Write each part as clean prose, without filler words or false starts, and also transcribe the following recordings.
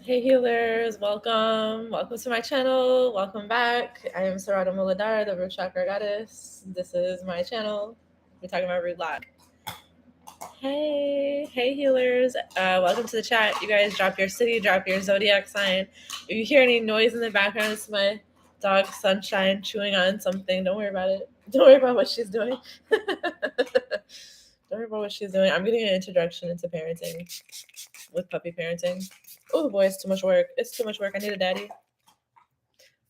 Hey healers, welcome to my channel, welcome back. I am Sarada Muladhara, the rootchakragoddess. This is my channel. We're talking about root lock. Hey healers, welcome to the chat. You guys drop your city, drop your zodiac sign. If you hear any noise in the background, it's my dog Sunshine chewing on something. Don't worry about it. Don't worry about what she's doing. Don't worry about what she's doing. I'm getting an introduction into parenting with puppy parenting. Oh boy, it's too much work. It's too much work. I need a daddy.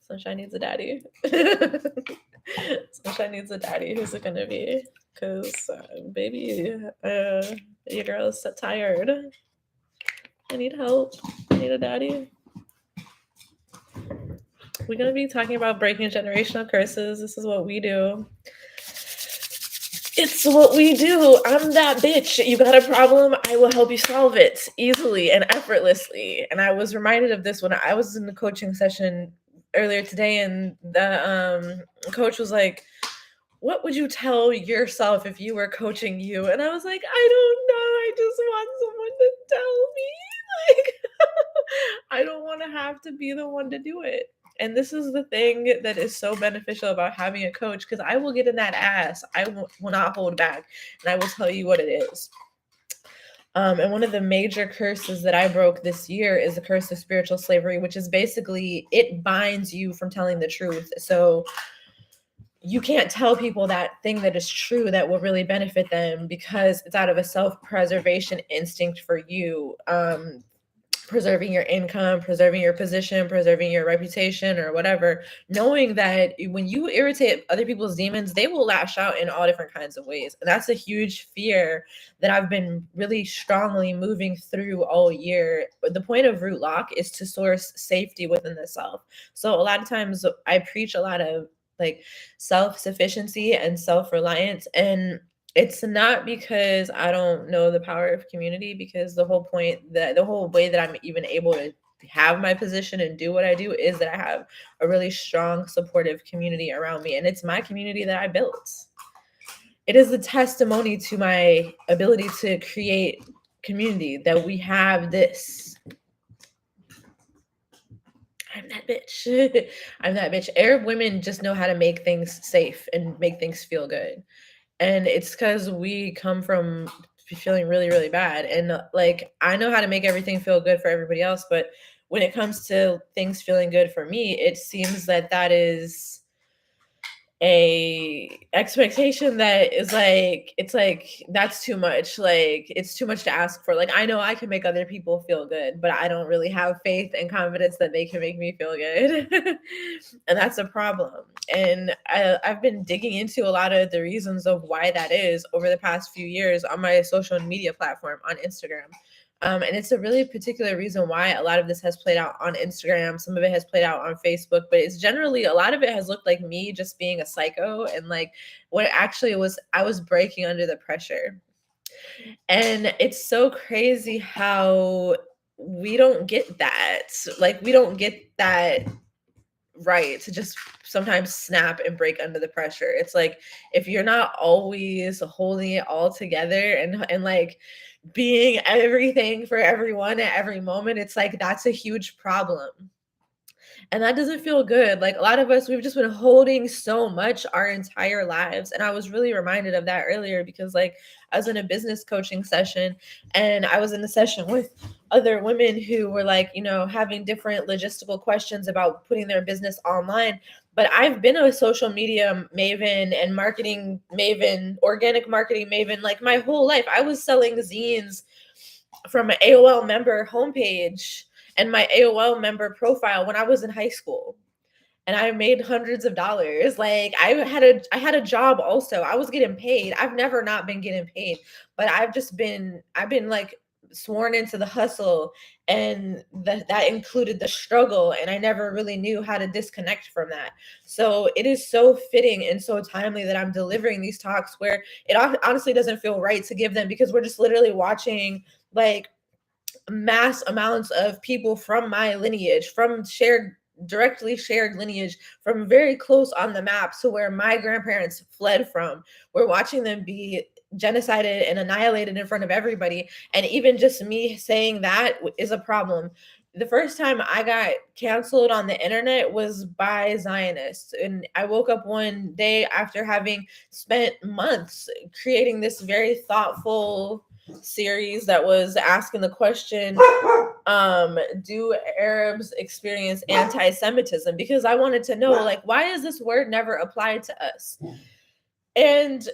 Sunshine needs a daddy. Sunshine needs a daddy. Who's it gonna be? Cause baby, your girl is so tired. I need help. I need a daddy. We're gonna be talking about breaking generational curses. This is what we do. It's what we do. I'm that bitch. You got a problem? I will help you solve it easily and effortlessly. And I was reminded of this when I was in the coaching session earlier today, and the coach was like, "What would you tell yourself if you were coaching you?" And I was like, "I don't know. I just want someone to tell me. Like, I don't want to have to be the one to do it." And this is the thing that is so beneficial about having a coach, because I will get in that ass. I will not hold back, and I will tell you what it is. And one of the major curses that I broke this year is the curse of spiritual slavery, which is basically it binds you from telling the truth. So you can't tell people that thing that is true that will really benefit them, because it's out of a self-preservation instinct for you. Preserving your income, preserving your position, preserving your reputation, or whatever, knowing that when you irritate other people's demons, they will lash out in all different kinds of ways. And that's a huge fear that I've been really strongly moving through all year. But the point of root lock is to source safety within the self. So a lot of times I preach a lot of like self-sufficiency and self-reliance, and it's not because I don't know the power of community, because the whole point, that the whole way that I'm even able to have my position and do what I do is that I have a really strong, supportive community around me. And it's my community that I built. It is the testimony to my ability to create community that we have this. I'm that bitch. I'm that bitch. Arab women just know how to make things safe and make things feel good. And it's because we come from feeling really, really bad. And like, I know how to make everything feel good for everybody else, but when it comes to things feeling good for me, it seems that that is a expectation that is like, it's like that's too much. Like, it's too much to ask for. Like, I know I can make other people feel good, but I don't really have faith and confidence that they can make me feel good. And that's a problem. And I've been digging into a lot of the reasons of why that is over the past few years on my social media platform on Instagram. And it's a really particular reason why a lot of this has played out on Instagram. Some of it has played out on Facebook, but it's generally, a lot of it has looked like me just being a psycho. And like, what actually was, I was breaking under the pressure. And it's so crazy how we don't get that. Like, we don't get that right to just sometimes snap and break under the pressure. It's like, if you're not always holding it all together and like being everything for everyone at every moment, it's like that's a huge problem. And that doesn't feel good. Like, a lot of us, we've just been holding so much our entire lives. And I was really reminded of that earlier, because like, I was in a business coaching session, and I was in a session with other women who were like, having different logistical questions about putting their business online. But I've been a social media maven and marketing maven, organic marketing maven, like my whole life. I was selling zines from an AOL member homepage and my AOL member profile when I was in high school. And I made hundreds of dollars. Like, I had a job also. I was getting paid. I've never not been getting paid, but I've been like sworn into the hustle, and that included the struggle, and I never really knew how to disconnect from that. So it is so fitting and so timely that I'm delivering these talks, where it honestly doesn't feel right to give them, because we're just literally watching like mass amounts of people from my lineage, from directly shared lineage, from very close on the map to where my grandparents fled from. We're watching them be genocided and annihilated in front of everybody. And even just me saying that is a problem. the first time I got canceled on the internet was by Zionists. And I woke up one day after having spent months creating this very thoughtful series that was asking the question, do Arabs experience anti-Semitism? Because I wanted to know, like, why is this word never applied to us? And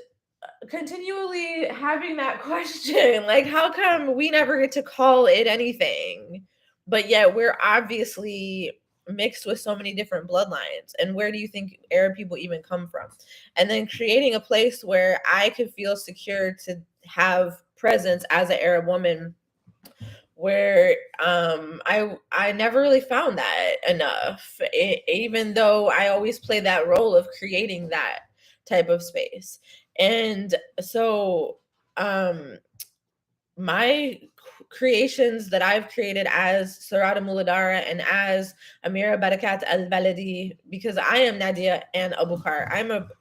continually having that question, like, how come we never get to call it anything, but yet we're obviously mixed with so many different bloodlines? And where do you think Arab people even come from? And then creating a place where I could feel secure to have presence as an Arab woman, where I never really found that enough, even though I always play that role of creating that type of space. And so my creations that I've created as Sarada Muladara and as Amira Barakat Al-Baladi, because I am Nadia and Abukar.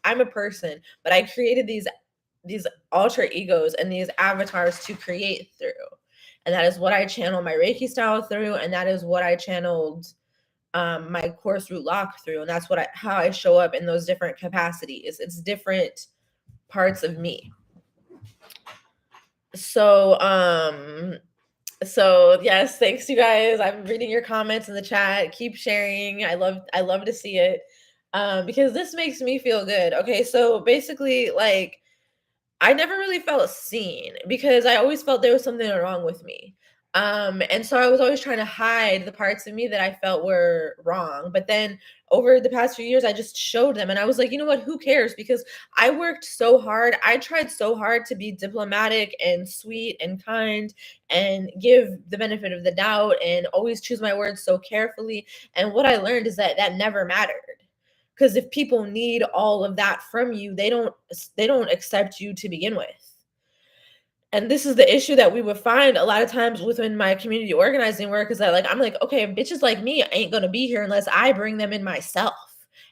I'm a person, but I created these alter egos and these avatars to create through. And that is what I channel my Reiki style through, and that is what I channeled my course root lock through, and that's how I show up in those different capacities. It's different parts of me. So yes, thanks you guys. I'm reading your comments in the chat. Keep sharing. I love to see it, because this makes me feel good. Okay, so basically, like, I never really felt seen because I always felt there was something wrong with me. And so I was always trying to hide the parts of me that I felt were wrong. But then over the past few years, I just showed them, and I was like, you know what? Who cares? Because I worked so hard. I tried so hard to be diplomatic and sweet and kind and give the benefit of the doubt and always choose my words so carefully. And what I learned is that never mattered. Because if people need all of that from you, they don't accept you to begin with. And this is the issue that we would find a lot of times within my community organizing work, is that, like, I'm like, okay, bitches like me ain't gonna be here unless I bring them in myself.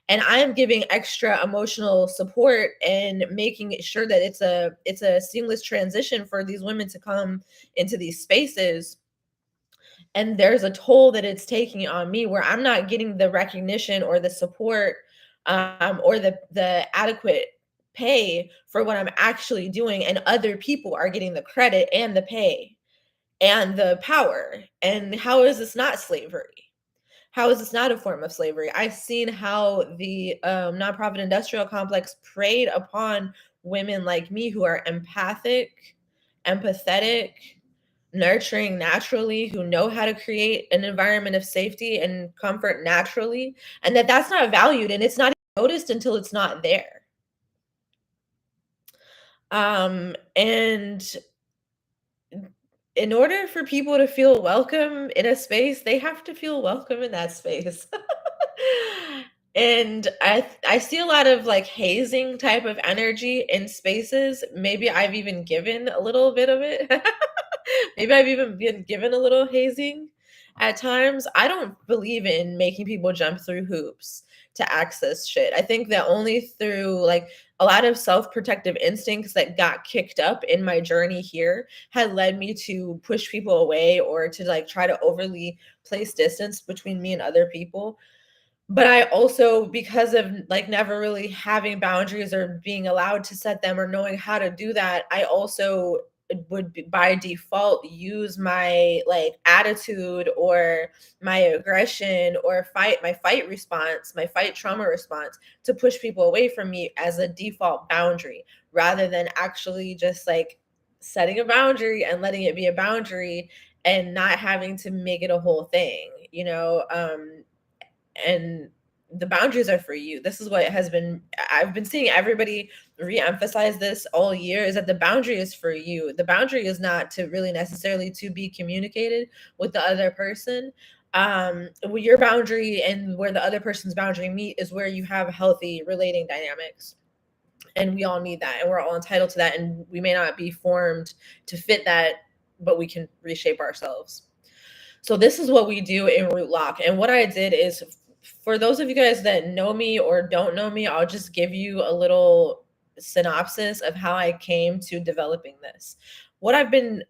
And I am giving extra emotional support and making sure that it's a seamless transition for these women to come into these spaces. And there's a toll that it's taking on me where I'm not getting the recognition or the support, or the adequate pay for what I'm actually doing, and other people are getting the credit and the pay and the power. And how is this not slavery? How is this not a form of slavery? I've seen how the nonprofit industrial complex preyed upon women like me who are empathic, empathetic, nurturing naturally, who know how to create an environment of safety and comfort naturally, and that's not valued, and it's not noticed until it's not there. And in order for people to feel welcome in a space, they have to feel welcome in that space. And I see a lot of, like, hazing type of energy in spaces. Maybe I've even given a little bit of it. Maybe I've even been given a little hazing at times. I don't believe in making people jump through hoops to access shit. I think that only through, like, a lot of self-protective instincts that got kicked up in my journey here had led me to push people away or to, like, try to overly place distance between me and other people. But I also, because of, like, never really having boundaries or being allowed to set them or knowing how to do that, I also would by default use my, like, attitude or my aggression or my fight response, my fight trauma response, to push people away from me as a default boundary, rather than actually just, like, setting a boundary and letting it be a boundary and not having to make it a whole thing, and the boundaries are for you. This is what I've been seeing everybody re-emphasize this all year, is that the boundary is for you. The boundary is not to really necessarily to be communicated with the other person. Your boundary and where the other person's boundary meet is where you have healthy relating dynamics. And we all need that, and we're all entitled to that, and we may not be formed to fit that, but we can reshape ourselves. So this is what we do in Root Lock. And what I did is, for those of you guys that know me or don't know me, I'll just give you a little synopsis of how I came to developing this. what I've been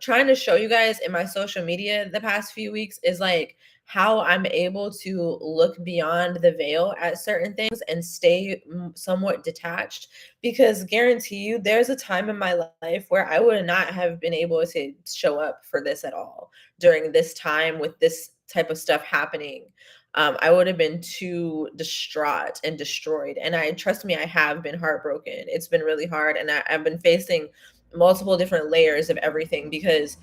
trying to show you guys in my social media the past few weeks is like how I'm able to look beyond the veil at certain things and stay somewhat detached, because guarantee you there's a time in my life where I would not have been able to show up for this at all during this time with this type of stuff happening. I would have been too distraught and destroyed. And I trust me, I have been heartbroken. It's been really hard. And I've been facing multiple different layers of everything, because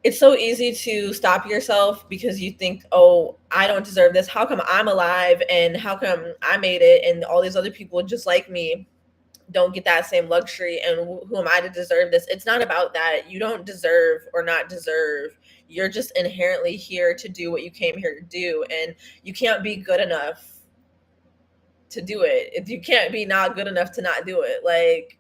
it's so easy to stop yourself because you think, oh, I don't deserve this. How come I'm alive? And how come I made it? And all these other people just like me don't get that same luxury. And who am I to deserve this? It's not about that. You don't deserve or not deserve. You're just inherently here to do what you came here to do. And you can't be good enough to do it. If you can't be not good enough to not do it, like,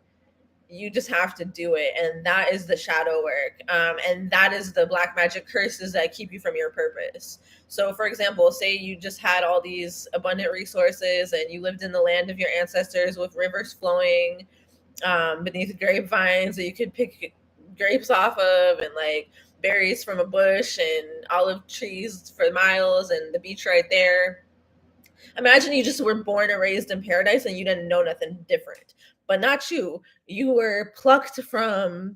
you just have to do it. And that is the shadow work, and that is the black magic curses that keep you from your purpose. So for example, say you just had all these abundant resources and you lived in the land of your ancestors with rivers flowing beneath grapevines that you could pick grapes off of, and like berries from a bush and olive trees for miles and the beach right there. Imagine you just were born and raised in paradise and you didn't know nothing different. But not you. You were plucked from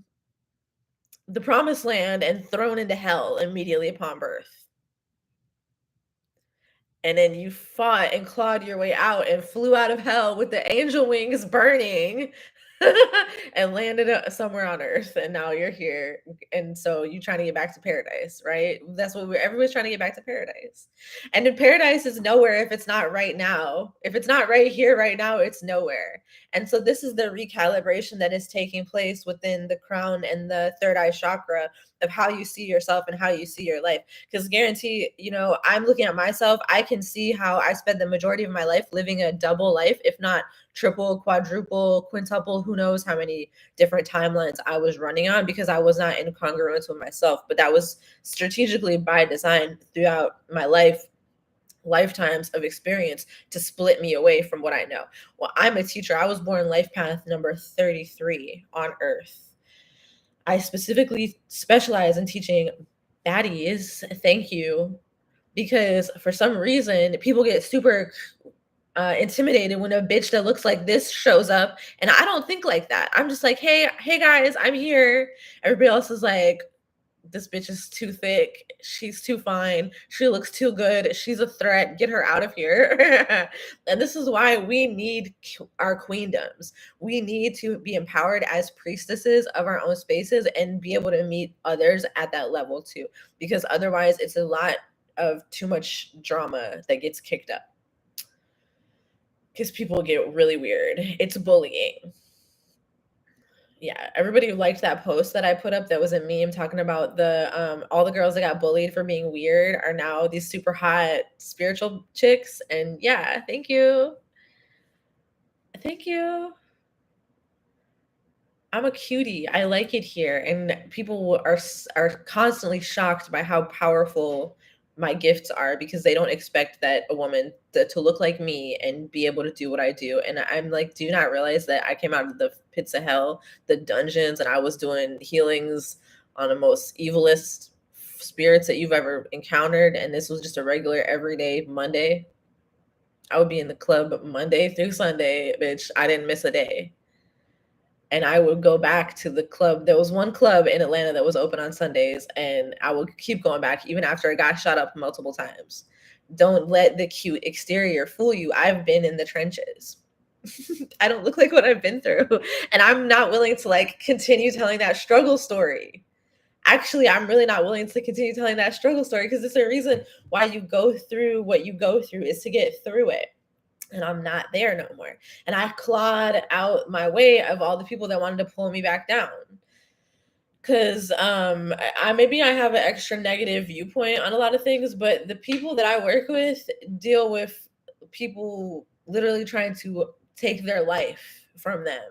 the promised land and thrown into hell immediately upon birth. And then you fought and clawed your way out and flew out of hell with the angel wings burning and landed somewhere on earth. And now you're here. And so you're trying to get back to paradise, right? That's what everybody's trying to get back to paradise. And in paradise is nowhere if it's not right now. If it's not right here, right now, it's nowhere. And so this is the recalibration that is taking place within the crown and the third eye chakra of how you see yourself and how you see your life. Because guarantee, I'm looking at myself, I can see how I spent the majority of my life living a double life, if not triple, quadruple, quintuple, who knows how many different timelines I was running on, because I was not in congruence with myself. But that was strategically by design throughout my lifetimes of experience to split me away from what I know. Well, I'm a teacher. I was born life path number 33 on earth. I specifically specialize in teaching baddies. Thank you. Because for some reason, people get super intimidated when a bitch that looks like this shows up. And I don't think like that. I'm just like, hey guys, I'm here. Everybody else is like, this bitch is too thick. She's too fine. She looks too good. She's a threat. Get her out of here. And this is why we need our queendoms. We need to be empowered as priestesses of our own spaces and be able to meet others at that level too. Because otherwise, it's a lot of too much drama that gets kicked up. Because people get really weird. It's bullying. Yeah, everybody liked that post that I put up that was a meme talking about the all the girls that got bullied for being weird are now these super hot spiritual chicks. And yeah, thank you. Thank you. I'm a cutie. I like it here. And people are constantly shocked by how powerful my gifts are, because they don't expect that a woman to look like me and be able to do what I do. And I'm like, do you not realize that I came out of the pits of hell, the dungeons, and I was doing healings on the most evilest spirits that you've ever encountered, and this was just a regular everyday Monday. I would be in the club Monday through Sunday, bitch. I didn't miss a day. And I would go back to the club. There was one club in Atlanta that was open on Sundays, and I would keep going back even after I got shot up multiple times. Don't let the cute exterior fool you. I've been in the trenches. I don't look like what I've been through. And I'm not willing to like continue telling that struggle story. Actually, I'm really not willing to continue telling that struggle story, because it's a reason why you go through what you go through is to get through it. And I'm not there no more. And I clawed out my way of all the people that wanted to pull me back down. Cause I maybe I have an extra negative viewpoint on a lot of things, but the people that I work with deal with people literally trying to take their life from them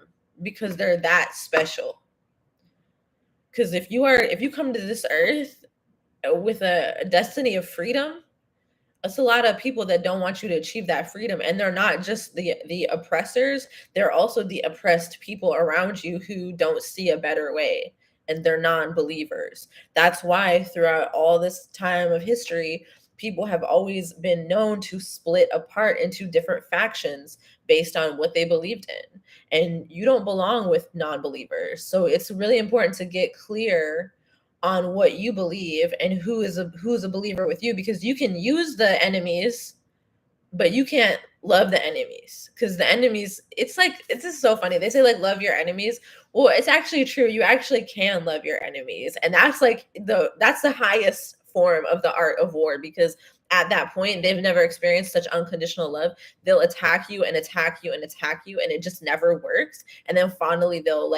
because they're that special. Because if you come to this earth with a destiny of freedom, it's a lot of people that don't want you to achieve that freedom. And they're not just the oppressors, they're also the oppressed people around you who don't see a better way. and they're non-believers. That's why throughout all this time of history, people have always been known to split apart into different factions based on what they believed in. And you don't belong with non-believers. So it's really important to get clear on what you believe and who's a believer with you, because you can use the enemies, but you can't love the enemies, because the enemies, it's like, it's just so funny. They say like love your enemies. Well, it's actually true. You actually can love your enemies. And that's like that's the highest form of the art of war, because at that point they've never experienced such unconditional love. They'll attack you and attack you and attack you, and it just never works. And then finally they'll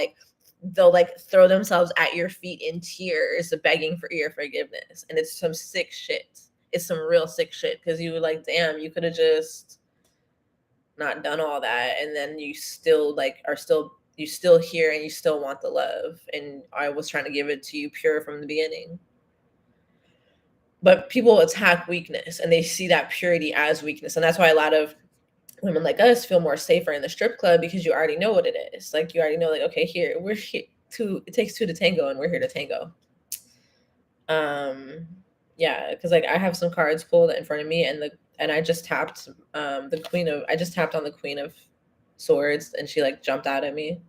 throw themselves at your feet in tears begging for your forgiveness. And it's some sick shit. It's some real sick shit, because you were like, damn, you could have just not done all that, and then you still you still here and you still want the love, and I was trying to give it to you pure from the beginning. But people attack weakness, and they see that purity as weakness, and that's why a lot of women like us feel more safer in the strip club, because you already know what it is. Like, you already know, like, okay, here we're here it takes two to tango, and we're here to tango. Yeah, because like I have some cards pulled in front of me, and I just tapped on the Queen of Swords, and she like jumped out at me.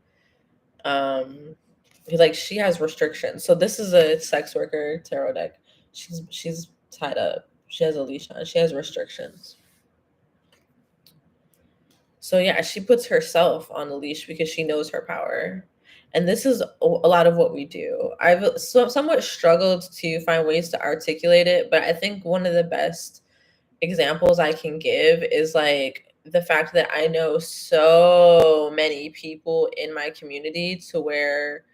Because like she has restrictions. So this is a sex worker tarot deck. She's tied up. She has a leash on. She has restrictions. So yeah, she puts herself on the leash because she knows her power. And this is a lot of what we do. I've somewhat struggled to find ways to articulate it, but I think one of the best examples I can give is like the fact that I know so many people in my community to where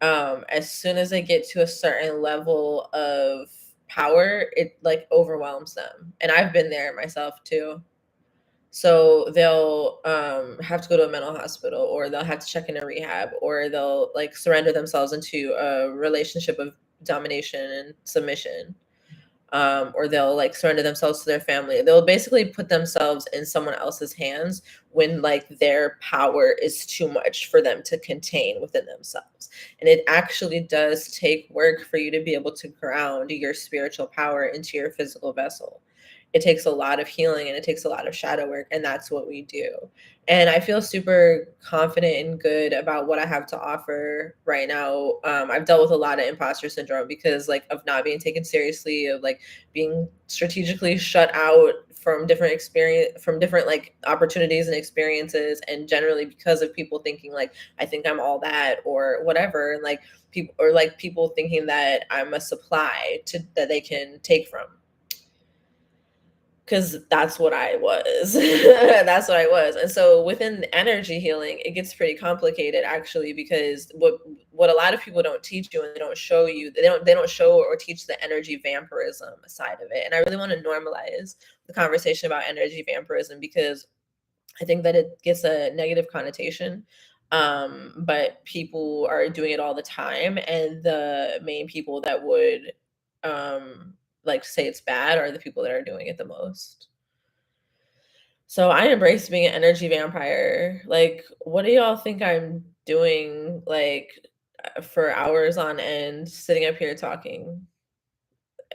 as soon as they get to a certain level of power, it like overwhelms them. And I've been there myself too. So they'll have to go to a mental hospital, or they'll have to check in a rehab, or they'll like surrender themselves into a relationship of domination and submission, or they'll like surrender themselves to their family. They'll basically put themselves in someone else's hands when like their power is too much for them to contain within themselves. And it actually does take work for you to be able to ground your spiritual power into your physical vessel. It takes a lot of healing, and it takes a lot of shadow work, and that's what we do. And I feel super confident and good about what I have to offer right now. I've dealt with a lot of imposter syndrome because like of not being taken seriously, of like being strategically shut out from different like opportunities and experiences, and generally because of people thinking like I think I'm all that or whatever, and like people thinking that I'm a supply to that they can take from, because that's what I was. That's what I was. And so within energy healing, it gets pretty complicated actually, because what a lot of people don't teach you and they don't show you, they don't show or teach the energy vampirism side of it. And I really want to normalize the conversation about energy vampirism, because I think that it gets a negative connotation. But people are doing it all the time, and the main people that would like say it's bad are the people that are doing it the most. So I embrace being an energy vampire. Like, what do y'all think I'm doing like for hours on end sitting up here talking?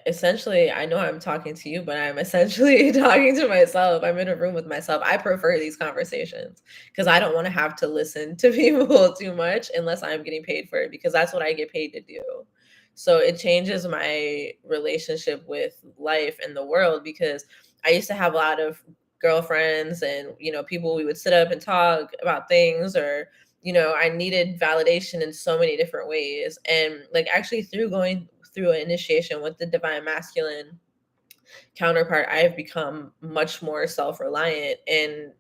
Essentially, I know I'm talking to you, but I'm essentially talking to myself. I'm in a room with myself. I prefer these conversations because I don't want to have to listen to people too much unless I'm getting paid for it, because that's what I get paid to do. So it changes my relationship with life and the world, because I used to have a lot of girlfriends and, people, we would sit up and talk about things, or I needed validation in so many different ways. And like actually through going through an initiation with the divine masculine counterpart, I've become much more self-reliant. And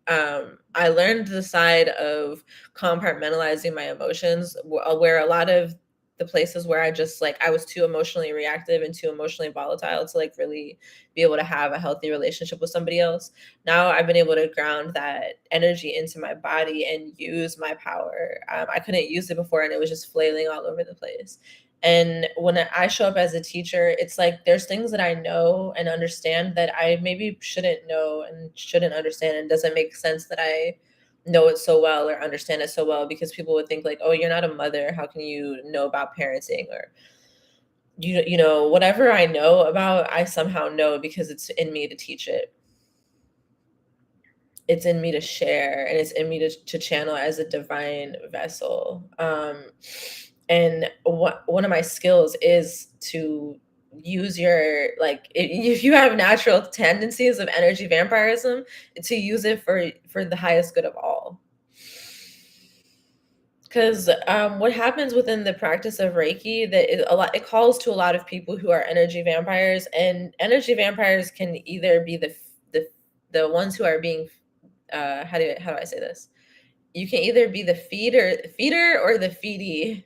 I learned the side of compartmentalizing my emotions, where a lot of the places where I just like I was too emotionally reactive and too emotionally volatile to like really be able to have a healthy relationship with somebody else. Now I've been able to ground that energy into my body and use my power. I couldn't use it before, and it was just flailing all over the place. And when I show up as a teacher, it's like there's things that I know and understand that I maybe shouldn't know and shouldn't understand, and doesn't make sense that I know it so well or understand it so well, because people would think like, oh, you're not a mother, how can you know about parenting? Or you know, whatever I know about, I somehow know because it's in me to teach it. It's in me to share, and it's in me to channel as a divine vessel. And one of my skills is to use your, like, if you have natural tendencies of energy vampirism, to use it for the highest good of all. Because what happens within the practice of Reiki, that is a lot, it calls to a lot of people who are energy vampires, and energy vampires can either be the the ones who are being, how do I say this? You can either be the feeder or the feedee.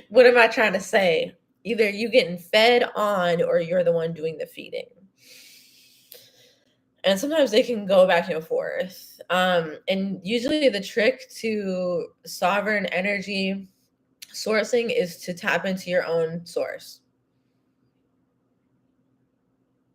What am I trying to say? Either you getting fed on or you're the one doing the feeding. And sometimes they can go back and forth. And usually the trick to sovereign energy sourcing is to tap into your own source.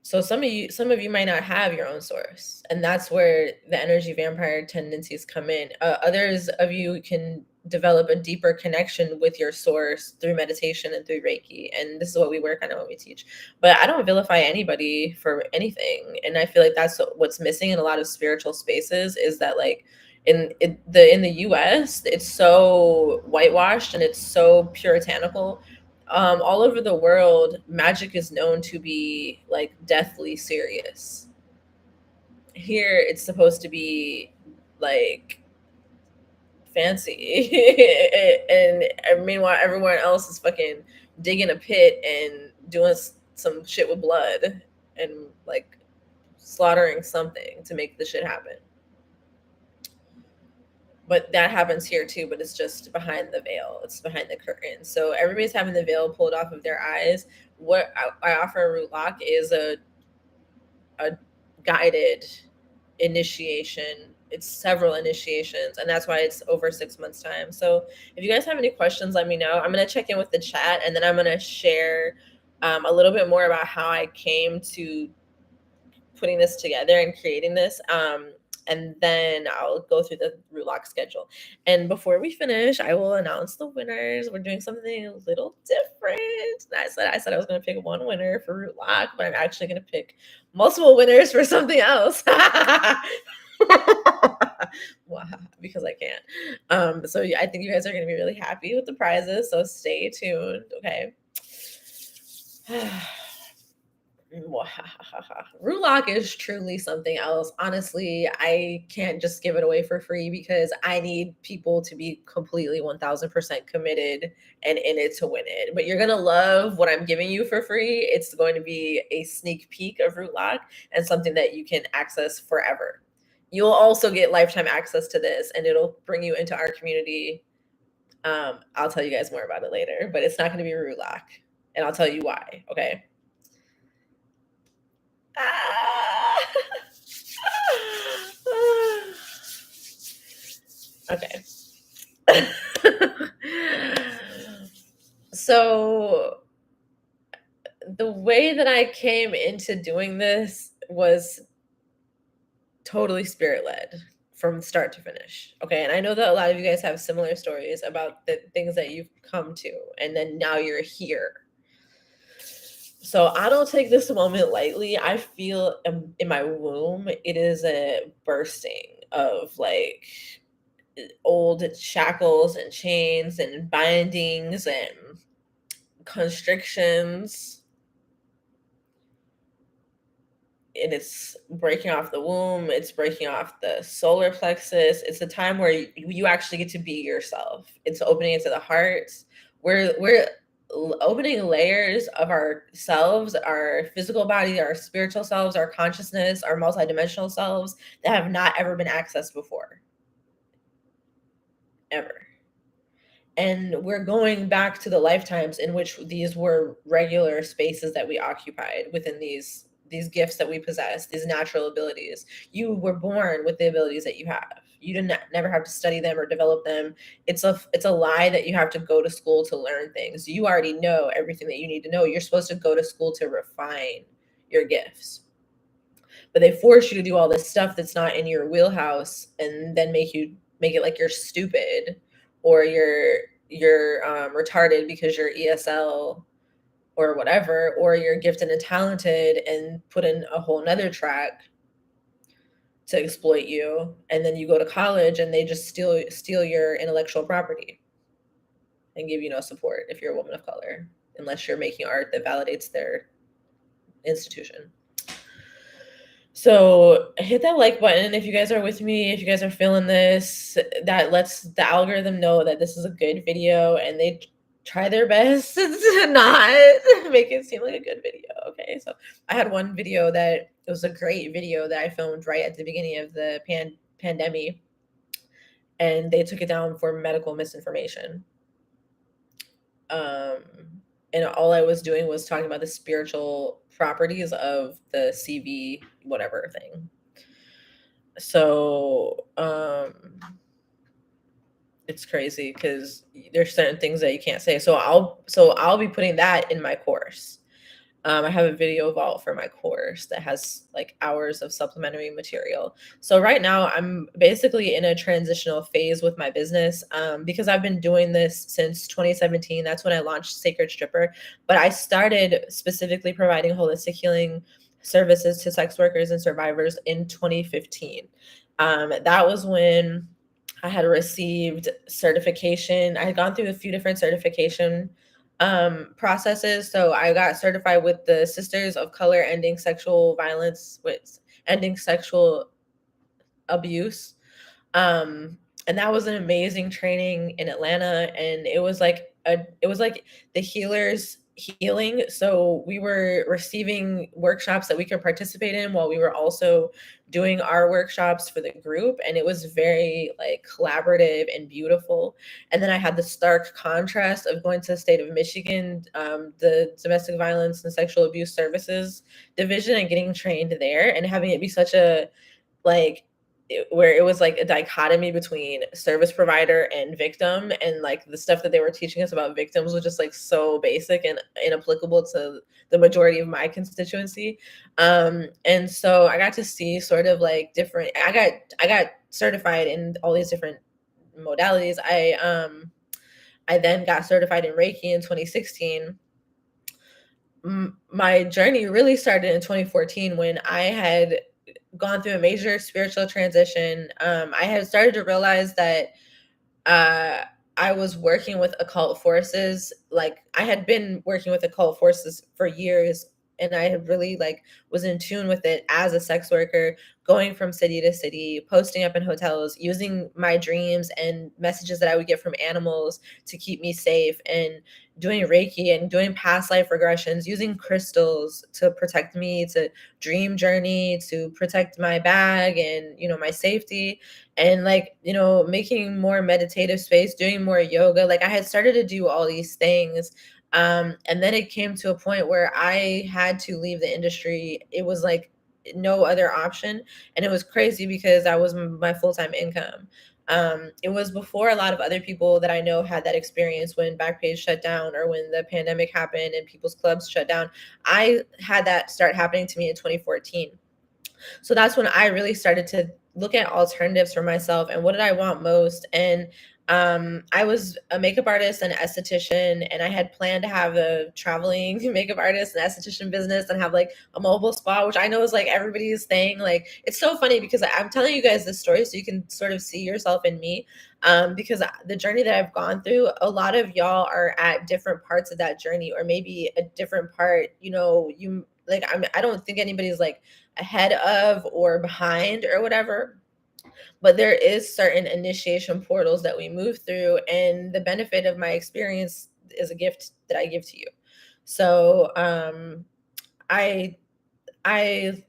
So some of you might not have your own source, and that's where the energy vampire tendencies come in. Others of you can develop a deeper connection with your source through meditation and through Reiki, and this is what we work on and what we teach. But I don't vilify anybody for anything, and I feel like that's what's missing in a lot of spiritual spaces, is that, like, in the US, it's so whitewashed and it's so puritanical. All over the world, magic is known to be like deathly serious. Here, it's supposed to be like fancy, and meanwhile, everyone else is fucking digging a pit and doing some shit with blood and like slaughtering something to make the shit happen. But that happens here too, but it's just behind the veil, it's behind the curtain, so everybody's having the veil pulled off of their eyes. What I offer a root lock is a guided initiation. It's several initiations, and that's why it's over 6 months time. So if you guys have any questions, let me know. I'm going to check in with the chat, and then I'm going to share a little bit more about how I came to putting this together and creating this. And then I'll go through the root lock schedule. And before we finish, I will announce the winners. We're doing something a little different. I said I was going to pick one winner for root lock, but I'm actually going to pick multiple winners for something else. Wow, because I can't. So I think you guys are going to be really happy with the prizes. So stay tuned. Okay. Root lock is truly something else. Honestly, I can't just give it away for free because I need people to be completely 1000% committed and in it to win it. But you're going to love what I'm giving you for free. It's going to be a sneak peek of root lock and something that you can access forever. You'll also get lifetime access to this, and it'll bring you into our community. I'll tell you guys more about it later, but it's not going to be root lock, and I'll tell you why. Okay. Okay. So the way that I came into doing this was totally spirit led from start to finish. Okay. And I know that a lot of you guys have similar stories about the things that you've come to, and then now you're here. So I don't take this moment lightly. I feel in my womb, it is a bursting of like old shackles and chains and bindings and constrictions. And it's breaking off the womb, it's breaking off the solar plexus. It's a time where you actually get to be yourself. It's opening into the heart. We're opening layers of ourselves, our physical body, our spiritual selves, our consciousness, our multidimensional selves that have not ever been accessed before. Ever. And we're going back to the lifetimes in which these were regular spaces that we occupied within these gifts that we possess, these natural abilities. You were born with the abilities that you have. You didn't never have to study them or develop them. It's a lie that you have to go to school to learn things. You already know everything that you need to know. You're supposed to go to school to refine your gifts. but they force you to do all this stuff that's not in your wheelhouse, and then make it like you're stupid, or you're retarded because you're ESL or whatever, or you're gifted and talented, and put in a whole nother track to exploit you. And then you go to college and they just steal your intellectual property and give you no support if you're a woman of color, unless you're making art that validates their institution. So hit that like button if you guys are with me, if you guys are feeling this. That lets the algorithm know that this is a good video, and they try their best to not make it seem like a good video. Okay, so I had one video that it was a great video that I filmed right at the beginning of the pandemic, and they took it down for medical misinformation. And all I was doing was talking about the spiritual properties of the CV whatever thing. So it's crazy because there's certain things that you can't say. So I'll be putting that in my course. I have a video vault for my course that has like hours of supplementary material. So right now I'm basically in a transitional phase with my business, because I've been doing this since 2017. That's when I launched Sacred Stripper. But I started specifically providing holistic healing services to sex workers and survivors in 2015. That was when I had received certification. I had gone through a few different certification processes. So I got certified with the Sisters of Color Ending Sexual Violence, with ending sexual abuse. And that was an amazing training in Atlanta, and it was like the healers healing. So we were receiving workshops that we could participate in while we were also doing our workshops for the group, and it was very like collaborative and beautiful. And then I had the stark contrast of going to the state of Michigan, the Domestic Violence and Sexual Abuse Services Division, and getting trained there, and having it be such a like where it was like a dichotomy between service provider and victim, and like the stuff that they were teaching us about victims was just like so basic and inapplicable to the majority of my constituency. And so I got to see sort of like different, I got certified in all these different modalities. I then got certified in Reiki in 2016. My journey really started in 2014 when I had gone through a major spiritual transition. I had started to realize that I was working with occult forces. Like I had been working with occult forces for years, and I had really like was in tune with it as a sex worker, going from city to city, posting up in hotels, using my dreams and messages that I would get from animals to keep me safe, and doing Reiki and doing past life regressions, using crystals to protect me, to dream journey, to protect my bag and, my safety, and like, making more meditative space, doing more yoga. Like I had started to do all these things. And then it came to a point where I had to leave the industry. It was like no other option. And it was crazy because that was my full-time income. It was before a lot of other people that I know had that experience when Backpage shut down or when the pandemic happened and people's clubs shut down. I had that start happening to me in 2014. So that's when I really started to look at alternatives for myself and what did I want most. And I was a makeup artist and esthetician, and I had planned to have a traveling makeup artist and esthetician business and have like a mobile spa, which I know is like everybody's thing. Like it's so funny because I'm telling you guys this story so you can sort of see yourself in me, because the journey that I've gone through, a lot of y'all are at different parts of that journey, or maybe a different part. You like I don't think anybody's like ahead of or behind or whatever, but there is certain initiation portals that we move through, and the benefit of my experience is a gift that I give to you. So I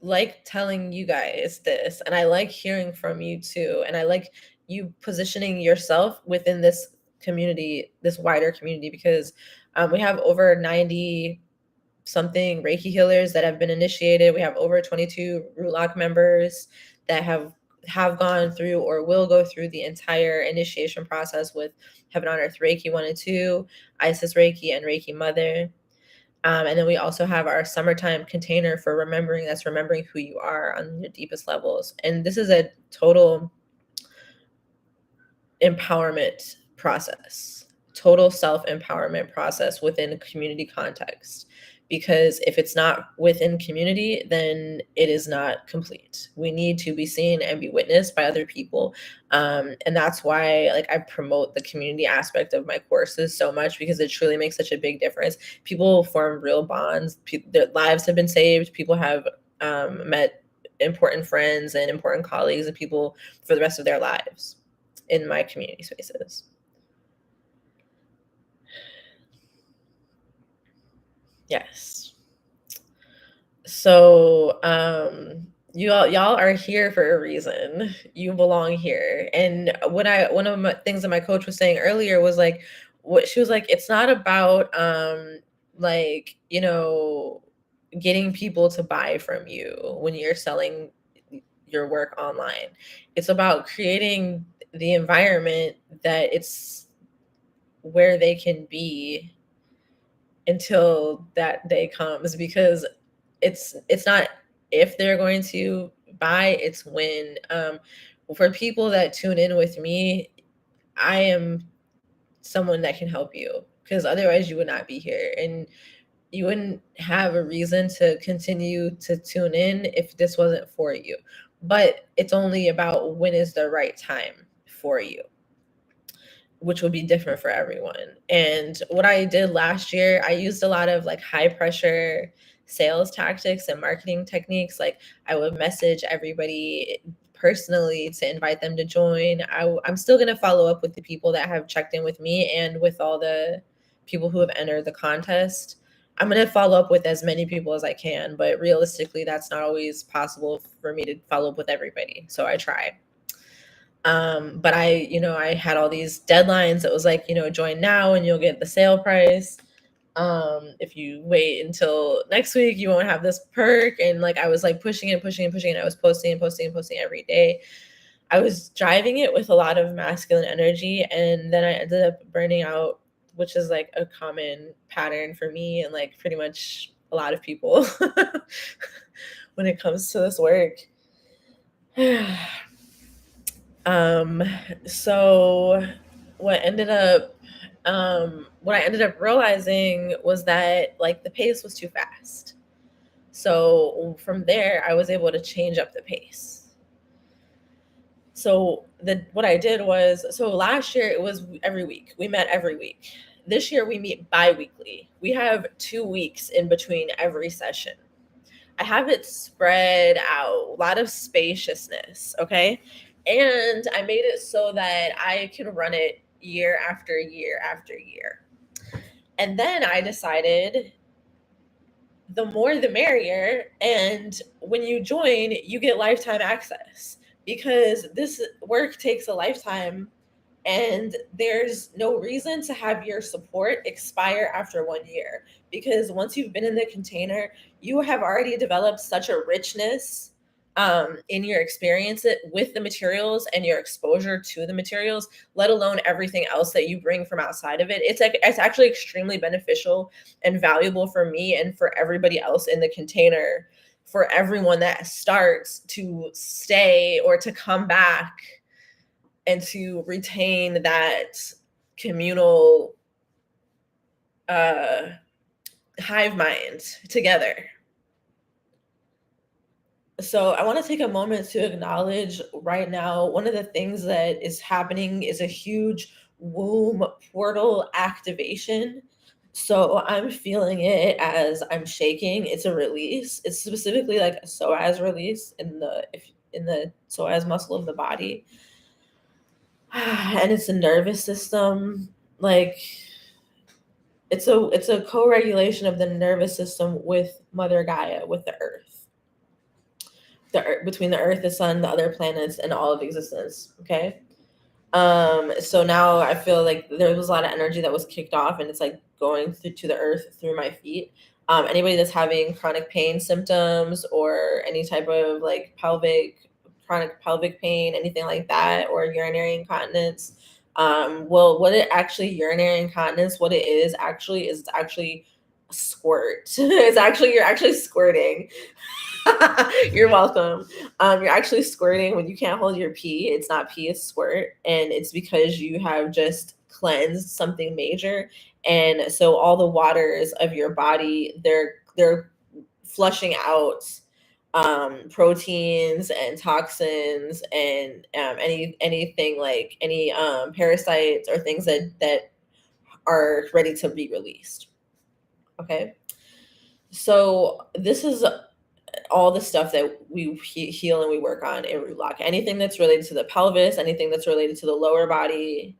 like telling you guys this, and I like hearing from you too, and I like you positioning yourself within this community, this wider community, because we have over 90 something Reiki healers that have been initiated. We have over 22 Root Lock members that have gone through or will go through the entire initiation process with Heaven on Earth Reiki 1 and 2, Isis Reiki, and Reiki Mother. And then we also have our summertime container for remembering. That's remembering who you are on your deepest levels. And this is a total empowerment process, total self-empowerment process within a community context. Because if it's not within community, then it is not complete. We need to be seen and be witnessed by other people. And that's why like I promote the community aspect of my courses so much, because it truly makes such a big difference. People form real bonds. Their lives have been saved. People have met important friends and important colleagues and people for the rest of their lives in my community spaces. Yes. So y'all are here for a reason. You belong here. And one of the things that my coach was saying earlier was like, what she was like, it's not about like, you know, getting people to buy from you when you're selling your work online. It's about creating the environment that it's where they can be until that day comes, because it's not if they're going to buy, it's when. For people that tune in with me, I am someone that can help you, because otherwise you would not be here, and you wouldn't have a reason to continue to tune in if this wasn't for you. But it's only about when is the right time for you, which will be different for everyone. And what I did last year, I used a lot of like high pressure sales tactics and marketing techniques. Like I would message everybody personally to invite them to join. I'm still going to follow up with the people that have checked in with me and with all the people who have entered the contest. I'm going to follow up with as many people as I can, but realistically, that's not always possible for me to follow up with everybody. So I try. But I had all these deadlines. It was like, join now and you'll get the sale price. If you wait until next week, you won't have this perk. And like, I was like pushing and pushing and pushing, and I was posting and posting and posting every day. I was driving it with a lot of masculine energy. And then I ended up burning out, which is like a common pattern for me and like pretty much a lot of people when it comes to this work. So what I ended up realizing was that like the pace was too fast. So from there, I was able to change up the pace. So what I did was, so last year it was every week. We met every week. This year we meet bi-weekly. We have 2 weeks in between every session. I have it spread out, a lot of spaciousness, okay? And I made it so that I can run it year after year after year. And then I decided the more the merrier. And when you join, you get lifetime access, because this work takes a lifetime, and there's no reason to have your support expire after 1 year, because once you've been in the container, you have already developed such a richness in your experience with the materials and your exposure to the materials, let alone everything else that you bring from outside of it. It's actually extremely beneficial and valuable for me and for everybody else in the container, for everyone that starts to stay or to come back and to retain that communal hive mind together. So I want to take a moment to acknowledge right now, one of the things that is happening is a huge womb portal activation. So I'm feeling it as I'm shaking. It's a release. It's specifically like a psoas release in the psoas muscle of the body. And it's a nervous system. Like it's a co-regulation of the nervous system with Mother Gaia, with the earth. Between the earth, the sun, the other planets, and all of existence. Okay. So now I feel like there was a lot of energy that was kicked off, and it's like going to the earth through my feet. Anybody that's having chronic pain symptoms or any type of like chronic pelvic pain, anything like that, or urinary incontinence. Urinary incontinence, what it is actually squirt. It's actually, you're actually squirting. You're welcome. You're actually squirting when you can't hold your pee. It's not pee, it's squirt. And it's because you have just cleansed something major. And so all the waters of your body, they're flushing out proteins and toxins and anything like any parasites or things that are ready to be released. Okay. So this is all the stuff that we heal and we work on in root lock. Anything that's related to the pelvis, anything that's related to the lower body,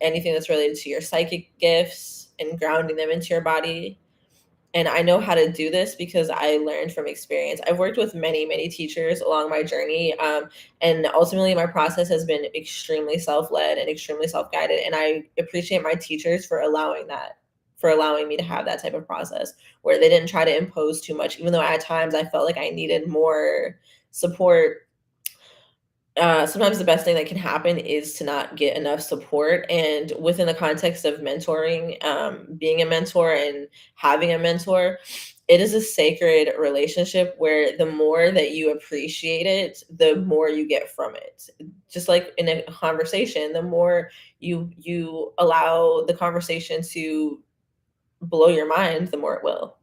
anything that's related to your psychic gifts and grounding them into your body. And I know how to do this because I learned from experience. I've worked with many teachers along my journey. And ultimately, my process has been extremely self led and extremely self guided. And I appreciate my teachers for allowing that, for allowing me to have that type of process where they didn't try to impose too much, even though at times I felt like I needed more support. Sometimes the best thing that can happen is to not get enough support. And within the context of mentoring, being a mentor and having a mentor, it is a sacred relationship where the more that you appreciate it, the more you get from it. Just like in a conversation, the more you allow the conversation to blow your mind, the more it will.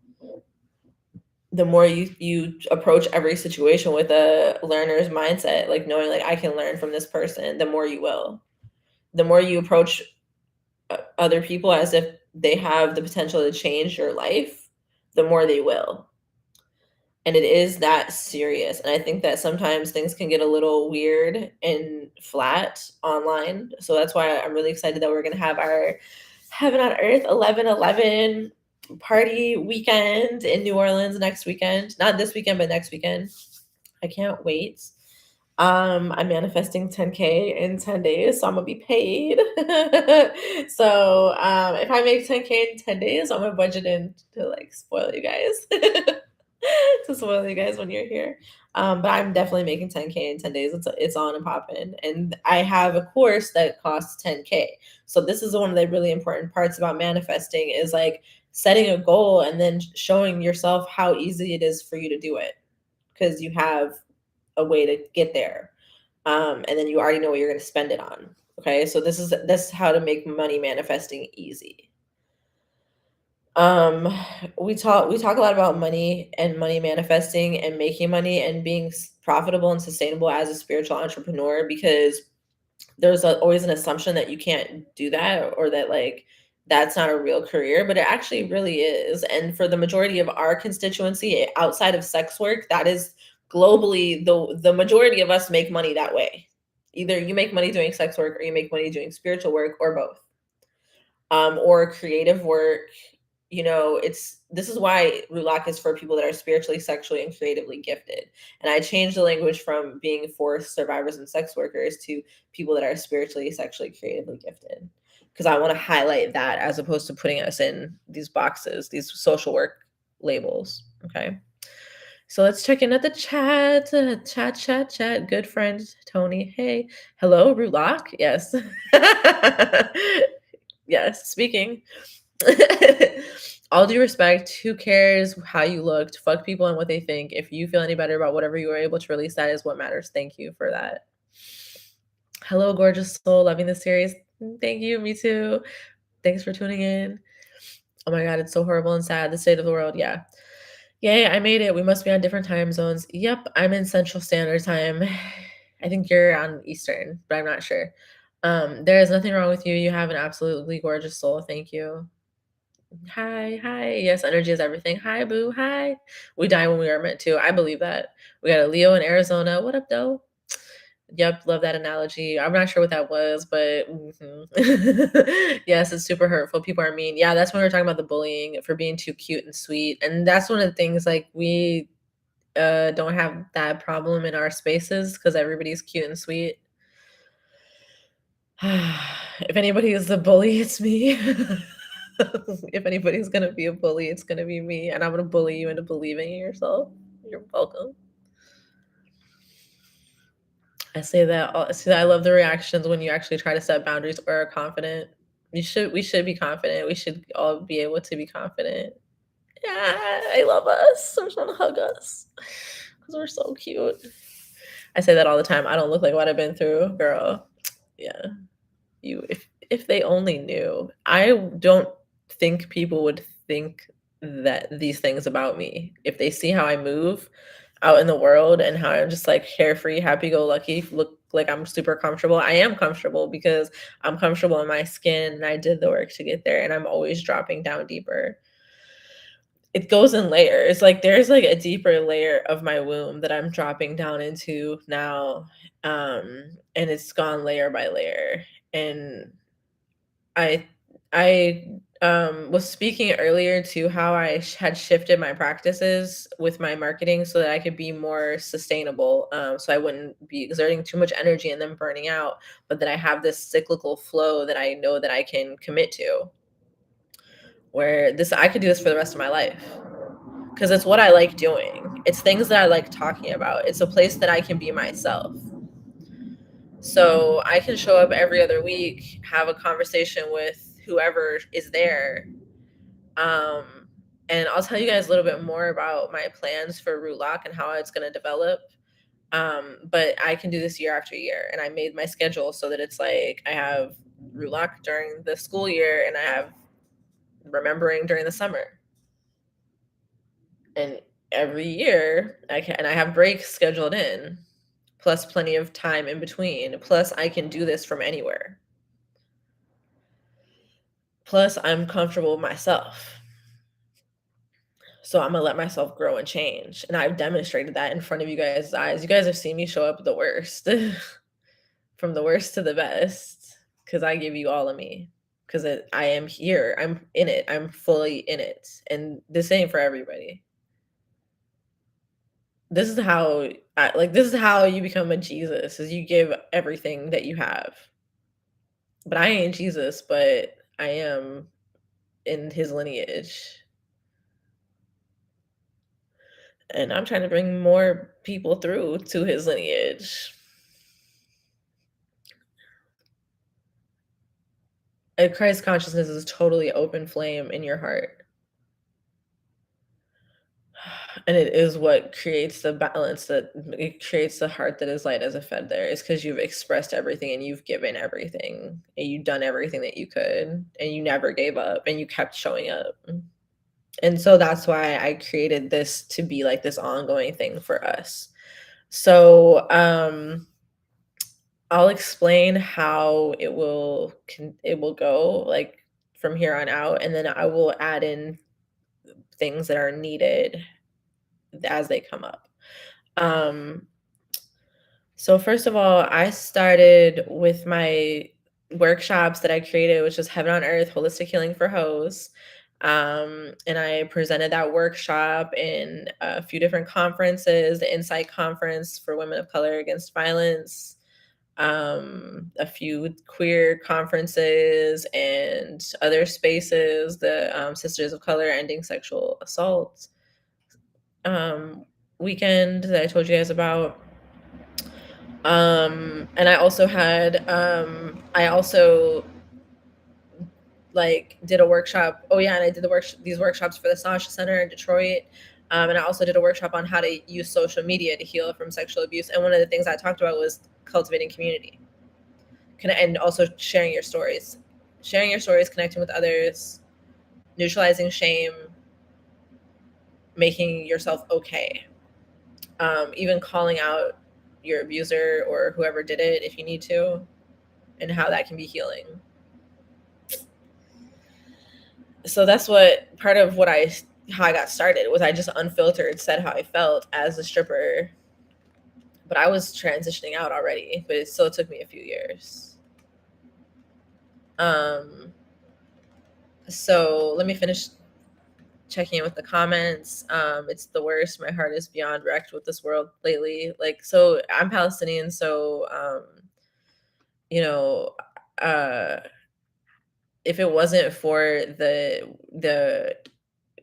The more you approach every situation with a learner's mindset, like knowing like I can learn from this person, the more you will. The more you approach other people as if they have the potential to change your life, the more they will. And it is that serious. And I think that sometimes things can get a little weird and flat online. So that's why I'm really excited that we're going to have our Heaven on Earth 11/11 party weekend in New Orleans next weekend. Not this weekend, but next weekend. I can't wait. I'm manifesting 10K in 10 days, so I'm gonna be paid. So if I make 10K in 10 days, I'm gonna budget in to like spoil you guys. To spoil you guys when you're here. But I'm definitely making 10K in 10 days. It's on and popping. And I have a course that costs 10K. So this is one of the really important parts about manifesting is like setting a goal and then showing yourself how easy it is for you to do it. Because you have a way to get there. And then you already know what you're going to spend it on. Okay. So this is how to make money manifesting easy. We talk a lot about money and money manifesting and making money and being profitable and sustainable as a spiritual entrepreneur, because there's always an assumption that you can't do that or that like that's not a real career, but it actually really is. And for the majority of our constituency outside of sex work, that is globally the majority of us make money that way. Either you make money doing sex work or you make money doing spiritual work or both. Or creative work. You know, this is why Rulak is for people that are spiritually, sexually, and creatively gifted. And I changed the language from being for survivors and sex workers to people that are spiritually, sexually, creatively gifted. Because I want to highlight that as opposed to putting us in these boxes, these social work labels. Okay. So let's check in at the chat. Chat. Good friend Tony. Hey. Hello, Rulak. Yes. Yes, speaking. All due respect, who cares how you looked? Fuck people and what they think. If you feel any better about whatever you were able to release, that is what matters. Thank you for that. Hello, gorgeous soul. Loving the series. Thank you. Me too. Thanks for tuning in. Oh my God, it's so horrible and sad. The state of the world. Yeah. Yay, I made it. We must be on different time zones. Yep, I'm in Central Standard Time. I think you're on Eastern, but I'm not sure. There is nothing wrong with you. You have an absolutely gorgeous soul. Thank you. Hi. Yes, energy is everything. Hi, boo. Hi. We die when we are meant to. I believe that. We got a Leo in Arizona. What up, though? Yep, love that analogy. I'm not sure what that was, but yes, it's super hurtful. People are mean. Yeah, that's when we are talking about the bullying for being too cute and sweet. And that's one of the things like we don't have that problem in our spaces because everybody's cute and sweet. If anybody is a bully, it's me. If anybody's gonna be a bully, it's gonna be me, and I'm gonna bully you into believing in yourself. You're welcome. I say that I love the reactions when you actually try to set boundaries or are confident. We should be confident. We should all be able to be confident. Yeah, I love us. I just want to hug us because we're so cute. I say that all the time. I don't look like what I've been through, girl. Yeah, you. If they only knew. I don't think people would think that these things about me if they see how I move out in the world and how I'm just like carefree, happy go lucky, look like I'm super comfortable. I am comfortable because I'm comfortable in my skin and I did the work to get there and I'm always dropping down deeper. It goes in layers. Like there's like a deeper layer of my womb that I'm dropping down into now. And it's gone layer by layer. And I was speaking earlier to how I had shifted my practices with my marketing so that I could be more sustainable. So I wouldn't be exerting too much energy and then burning out, but that I have this cyclical flow that I know that I can commit to. Where this I could do this for the rest of my life because it's what I like doing. It's things that I like talking about. It's a place that I can be myself. So I can show up every other week, have a conversation with whoever is there. Um, and I'll tell you guys a little bit more about my plans for Root Lock and how it's going to develop. But I can do this year after year. And I made my schedule so that it's like I have Root Lock during the school year and I have remembering during the summer. And every year I have breaks scheduled in, plus plenty of time in between. Plus I can do this from anywhere. Plus I'm comfortable with myself. So I'm gonna let myself grow and change. And I've demonstrated that in front of you guys' eyes. You guys have seen me show up the worst, from the worst to the best, because I give you all of me. Because I am here. I'm in it. I'm fully in it. And this ain't for everybody. This is how this is how you become a Jesus, is you give everything that you have. But I ain't Jesus, but I am in his lineage. And I'm trying to bring more people through to his lineage. A Christ consciousness is totally open flame in your heart. And it is what creates the balance, that it creates the heart that is light as a feather. It's because you've expressed everything and you've given everything and you've done everything that you could and you never gave up and you kept showing up. And so that's why I created this to be like this ongoing thing for us. So I'll explain how it will go like from here on out, and then I will add in things that are needed as they come up. Um, so first of all, I started with my workshops that I created, which is Heaven on Earth Holistic Healing for Hoes. And I presented that workshop in a few different conferences, the Insight Conference for Women of Color Against Violence, a few queer conferences and other spaces, the Sisters of Color Ending Sexual Assault weekend that I told you guys about. And I also had, I also like did a workshop. Oh yeah, and I did these workshops for the Sasha Center in Detroit. And I also did a workshop on how to use social media to heal from sexual abuse. And one of the things I talked about was cultivating community, and also sharing your stories, connecting with others, neutralizing shame, making yourself okay. Even calling out your abuser or whoever did it if you need to, and how that can be healing. So that's what part of how I got started was. I just unfiltered said how I felt as a stripper, but I was transitioning out already, but it still took me a few years. So let me finish checking in with the comments. It's the worst. My heart is beyond wrecked with this world lately. Like, so I'm Palestinian, so you know, uh if it wasn't for the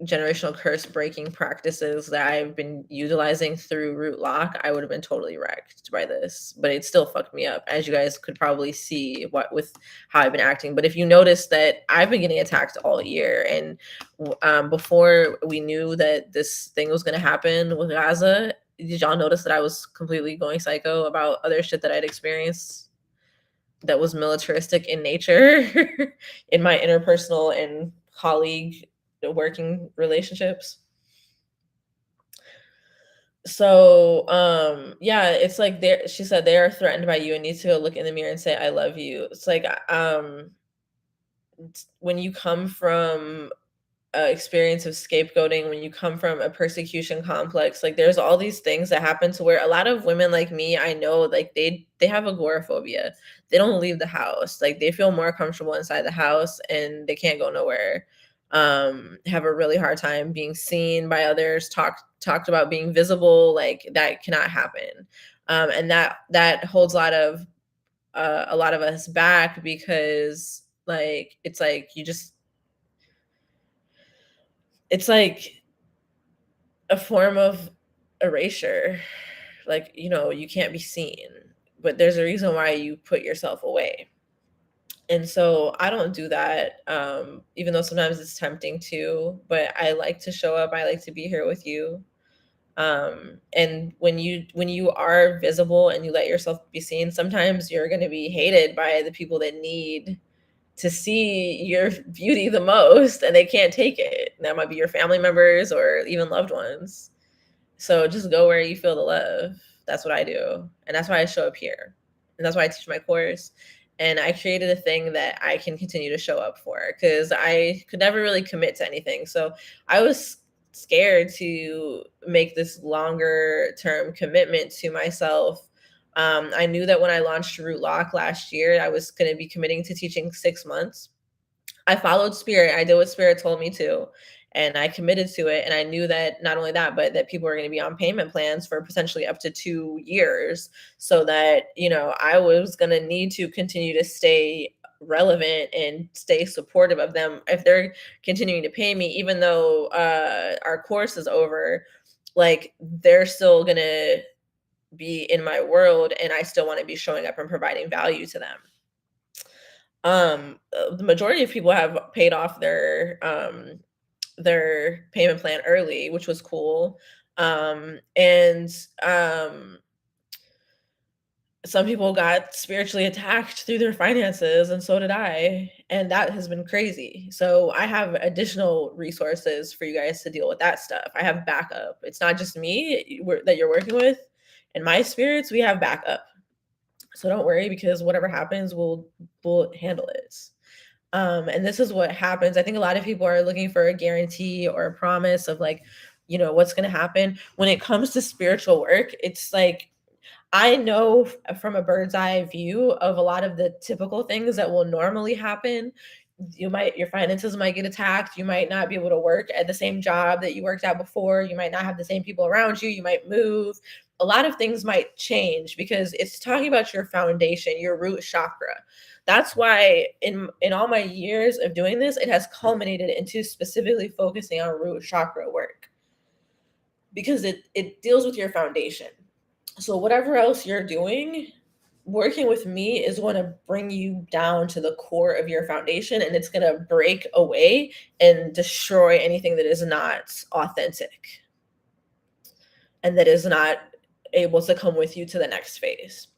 generational curse breaking practices that I've been utilizing through root lock, I would have been totally wrecked by this. But it still fucked me up, as you guys could probably see what with how I've been acting. But if you notice that I've been getting attacked all year, and before we knew that this thing was going to happen with Gaza, did y'all notice that I was completely going psycho about other shit that I'd experienced that was militaristic in nature in my interpersonal and colleague working relationships? So yeah, it's like they she said they are threatened by you and need to go look in the mirror and say I love you. It's like when you come from experience of scapegoating, when you come from a persecution complex, like there's all these things that happen to where a lot of women like me, I know, like they have agoraphobia. They don't leave the house. Like they feel more comfortable inside the house and they can't go nowhere. Have a really hard time being seen by others, talked about being visible, like that cannot happen. And that holds a lot of us back because like it's like you just it's like a form of erasure. Like, you can't be seen, but there's a reason why you put yourself away. And so I don't do that, even though sometimes it's tempting to, but I like to show up. I like to be here with you. And when you are visible and you let yourself be seen, sometimes you're going to be hated by the people that need to see your beauty the most and they can't take it. That might be your family members or even loved ones. So just go where you feel the love. That's what I do. And that's why I show up here. And that's why I teach my course. And I created a thing that I can continue to show up for because I could never really commit to anything. So I was scared to make this longer term commitment to myself. I knew that when I launched Root Lock last year, I was going to be committing to teaching 6 months. I followed spirit. I did what spirit told me to, and I committed to it. And I knew that not only that, but that people were going to be on payment plans for potentially up to 2 years, so that I was going to need to continue to stay relevant and stay supportive of them if they're continuing to pay me, even though our course is over. Like they're still going to be in my world, and I still want to be showing up and providing value to them. The majority of people have paid off their payment plan early, which was cool. And some people got spiritually attacked through their finances, and so did I. And that has been crazy. So I have additional resources for you guys to deal with that stuff. I have backup. It's not just me that you're working with. And my spirits, we have backup. So don't worry, because whatever happens, we'll handle it. And this is what happens. I think a lot of people are looking for a guarantee or a promise of like, what's going to happen. When it comes to spiritual work, it's like I know from a bird's eye view of a lot of the typical things that will normally happen. Your finances might get attacked. You might not be able to work at the same job that you worked at before. You might not have the same people around you. You might move. A lot of things might change because it's talking about your foundation, your root chakra. That's why in all my years of doing this, it has culminated into specifically focusing on root chakra work because it deals with your foundation. So whatever else you're doing, working with me is going to bring you down to the core of your foundation, and it's going to break away and destroy anything that is not authentic and that is not able to come with you to the next phase.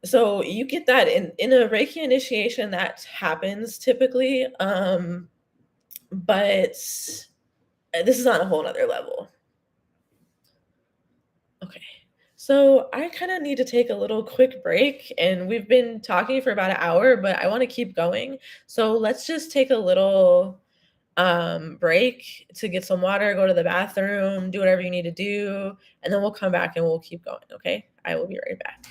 So you get that in a Reiki initiation that happens typically, but this is on a whole nother level. Okay. So I kind of need to take a little quick break, and we've been talking for about an hour, but I want to keep going. So let's just take a little break to get some water, go to the bathroom, do whatever you need to do, and then we'll come back and we'll keep going. Okay. I will be right back.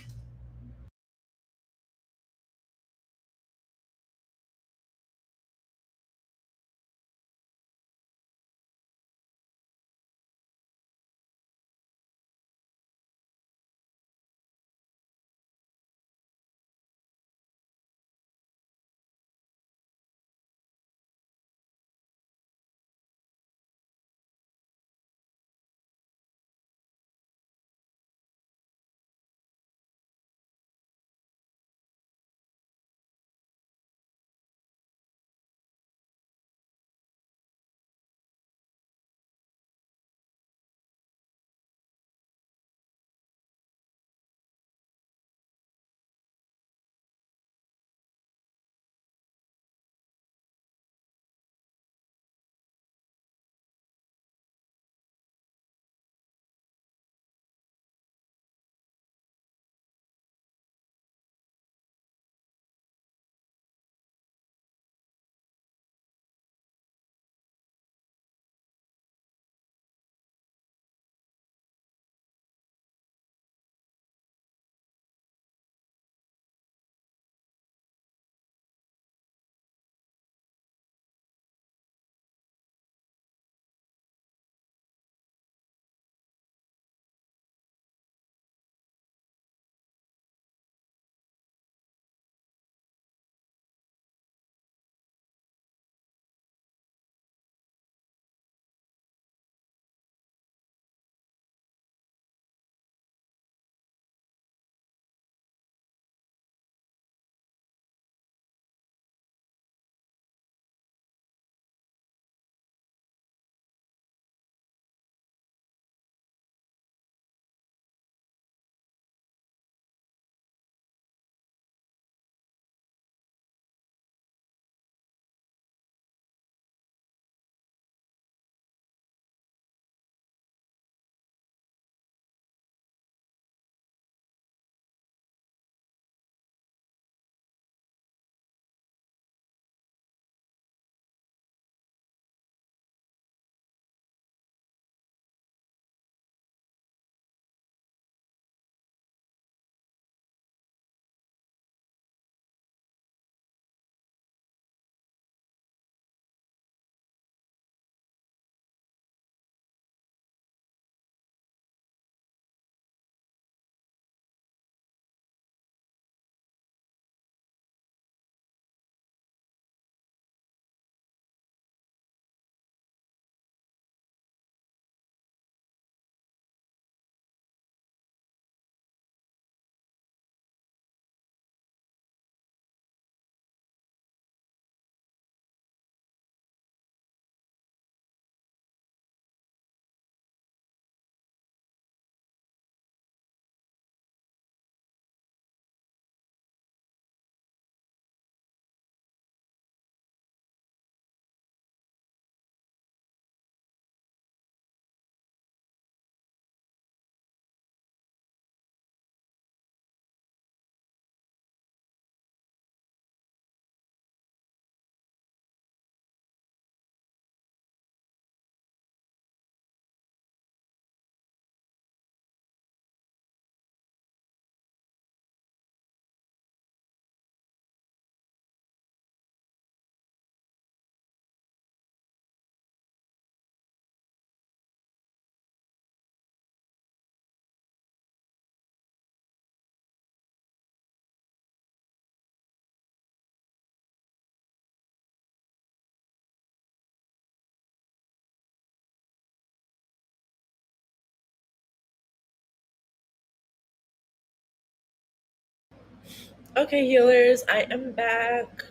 Okay, healers, I am back.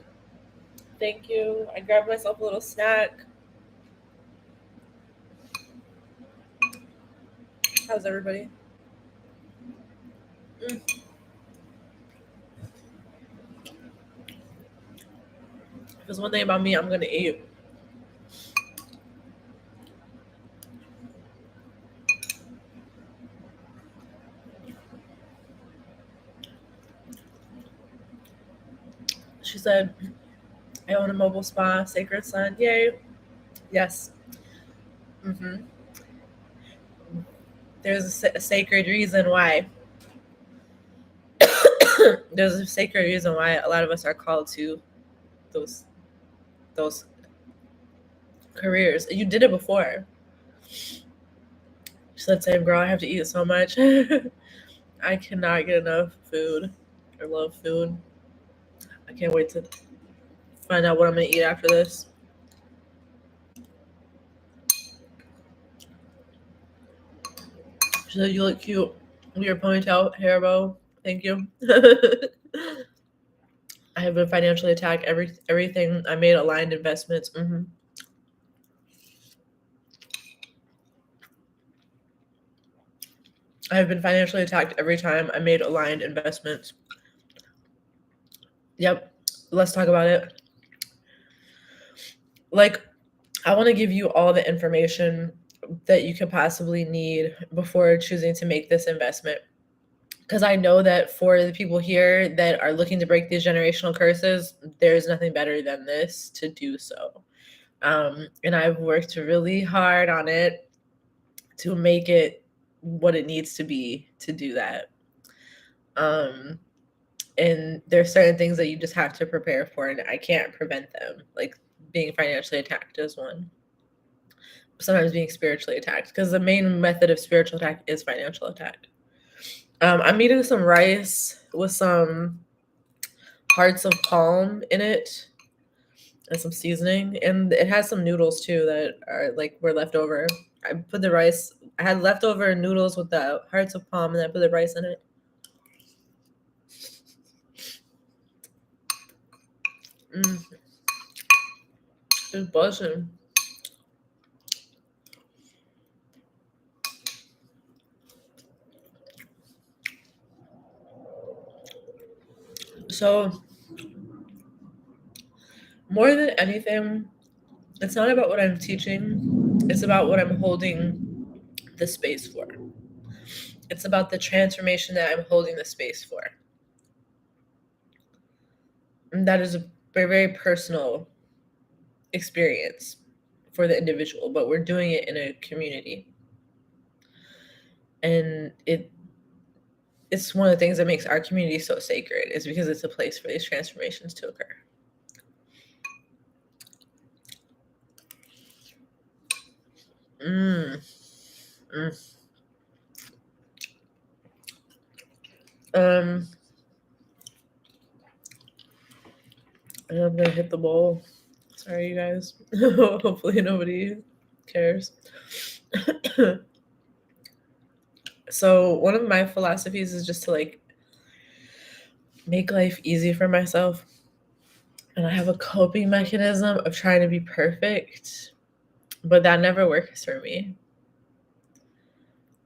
Thank you. I grabbed myself a little snack. How's everybody? Mm. If there's one thing about me, I'm gonna eat. She said, I own a mobile spa, Sacred Sun. Yay. Yes. hmm There's a sacred reason why. There's a sacred reason why a lot of us are called to those those careers. You did it before. She said, same girl, I have to eat so much. I cannot get enough food. I love food. I can't wait to find out what I'm gonna eat after this. She said, you look cute with your ponytail, hair bow. Thank you. I have been financially attacked. Everything I made aligned investments. I have been financially attacked every time I made aligned investments. Yep. Let's talk about it. Like, I want to give you all the information that you could possibly need before choosing to make this investment. Because I know that for the people here that are looking to break these generational curses, there's nothing better than this to do so. And I've worked really hard on it to make it what it needs to be to do that. And there's certain things that you just have to prepare for, and I can't prevent them. Like being financially attacked is one. Sometimes being spiritually attacked, because the main method of spiritual attack is financial attack. I'm eating some rice with some hearts of palm in it and some seasoning, and it has some noodles too that are like were left over. I put the rice. I had leftover noodles with the hearts of palm, and I put the rice in it. It's buzzing. So, more than anything, it's not about what I'm teaching, it's about what I'm holding the space for. It's about the transformation that I'm holding the space for. And that is a very, very personal experience for the individual, but we're doing it in a community. And it's one of the things that makes our community so sacred, is because it's a place for these transformations to occur. And I'm gonna hit the bowl. Sorry, you guys. Hopefully nobody cares. So one of my philosophies is just to like make life easy for myself. And I have a coping mechanism of trying to be perfect, but that never works for me.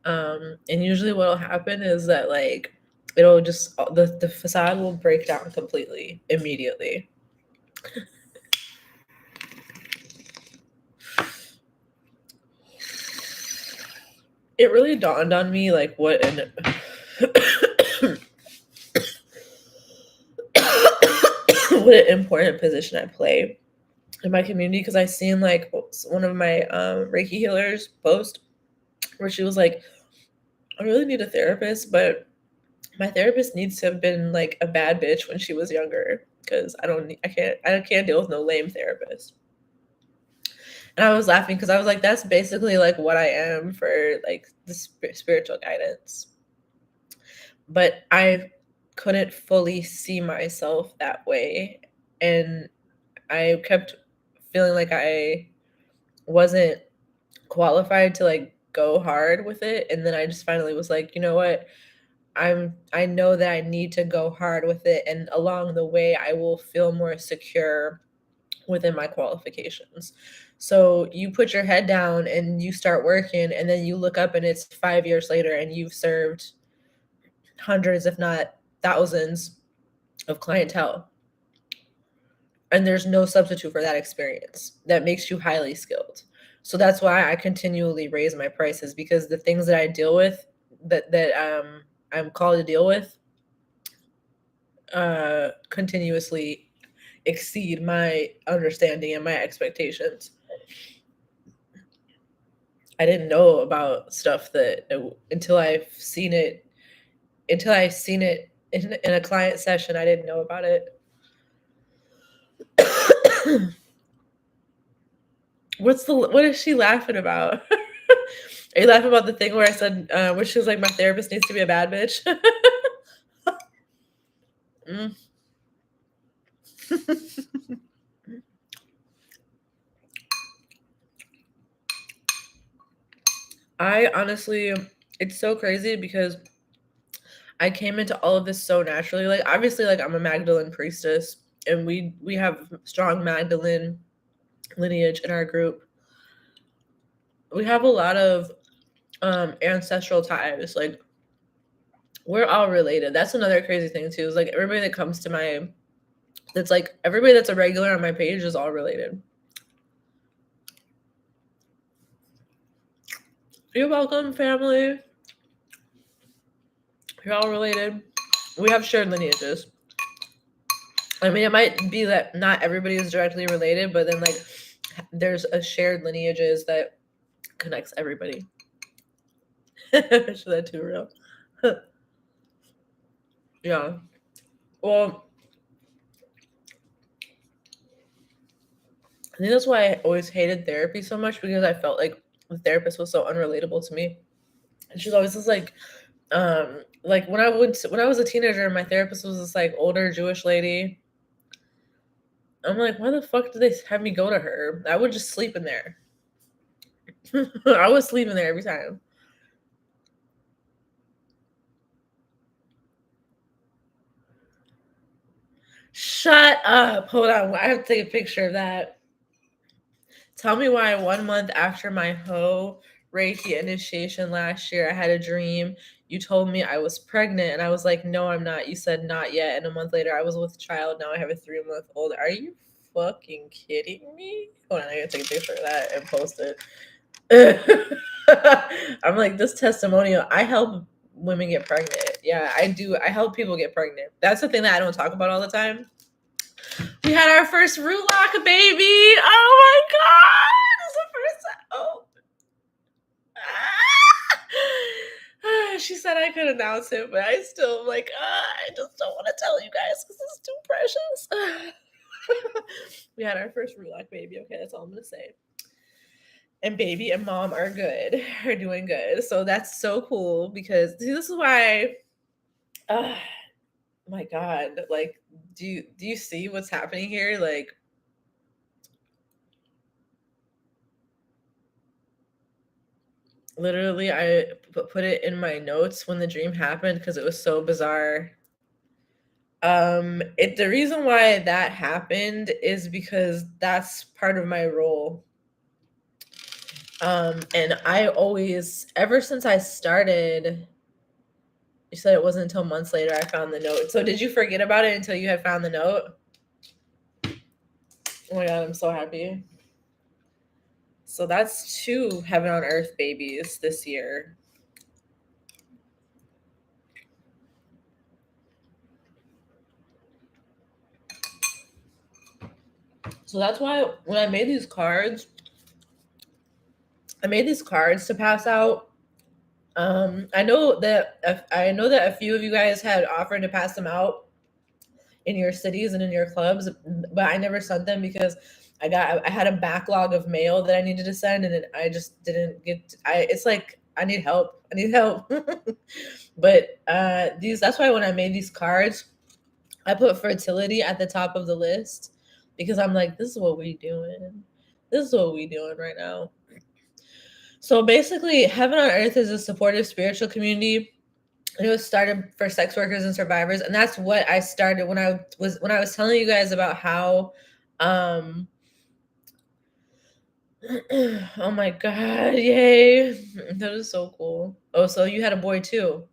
And usually what'll happen is that like it'll just the facade will break down completely immediately. It really dawned on me like what an what an important position I play in my community, because I seen like one of my Reiki healers post where she was like, I really need a therapist, but my therapist needs to have been like a bad bitch when she was younger, because I can't deal with no lame therapist. And I was laughing because I was like, that's basically like what I am for like the spiritual guidance. But I couldn't fully see myself that way, and I kept feeling like I wasn't qualified to like go hard with it. And then I just finally was like, you know what? I know that I need to go hard with it, and along the way I will feel more secure within my qualifications. So you put your head down and you start working, and then you look up and it's 5 years later and you've served hundreds if not thousands of clientele. And there's no substitute for that experience. That makes you highly skilled. So that's why I continually raise my prices, because the things that I deal with, that I'm called to deal with, continuously exceed my understanding and my expectations. I didn't know about stuff that until I've seen it in a client session. I didn't know about it. What is she laughing about? Are you laughing about the thing where I said, where she was like, my therapist needs to be a bad bitch? Mm. I honestly, it's so crazy because I came into all of this so naturally. Like, obviously, like, I'm a Magdalene priestess, and we have strong Magdalene lineage in our group. We have a lot of ancestral ties. Like, we're all related. That's another crazy thing too. Is like everybody that comes to my, that's like everybody that's a regular on my page is all related. You're welcome, family. You're all related. We have shared lineages. I mean, it might be that not everybody is directly related, but then like there's a shared lineages that connects everybody. Is that too real? Yeah. Well, I think that's why I always hated therapy so much, because I felt like the therapist was so unrelatable to me. And she's always just like when I was a teenager, my therapist was this like older Jewish lady. I'm like, why the fuck did they have me go to her? I would just sleep in there. I was sleeping there every time. Shut up. Hold on. I have to take a picture of that. Tell me why 1 month after my Ho Reiki initiation last year, I had a dream. You told me I was pregnant, and I was like, no, I'm not. You said not yet. And a month later, I was with child. Now I have a 3-month-old. Are you fucking kidding me? Hold on. I gotta take a picture of that and post it. I'm like, this testimonial, I help women get pregnant. Yeah, I do. I help people get pregnant. That's the thing that I don't talk about all the time. We had our first root lock baby. Oh my god, it's the first time. Oh. She said I could announce it, but I still like, I just don't want to tell you guys because it's too precious. We had our first root lock baby. Okay, that's all I'm gonna say. And baby and mom are good, are doing good. So that's so cool, because see, this is why, my God, like, do you see what's happening here? Like, literally, I put it in my notes when the dream happened because it was so bizarre. The reason why that happened is because that's part of my role. And I always, ever since I started, you said it wasn't until months later I found the note. So did you forget about it until you had found the note? Oh my God, I'm so happy. So that's 2 heaven on earth babies this year. So that's why when I made these cards to pass out. I know that a few of you guys had offered to pass them out in your cities and in your clubs, but I never sent them because I had a backlog of mail that I needed to send, and I just didn't get. It's like I need help. But that's why when I made these cards, I put fertility at the top of the list, because I'm like, this is what we doing. This is what we doing right now. So basically, Heaven on Earth is a supportive spiritual community And it was started for sex workers and survivors, and that's what I started when I was telling you guys about how oh my god, yay. That is so cool. Oh, so you had a boy too.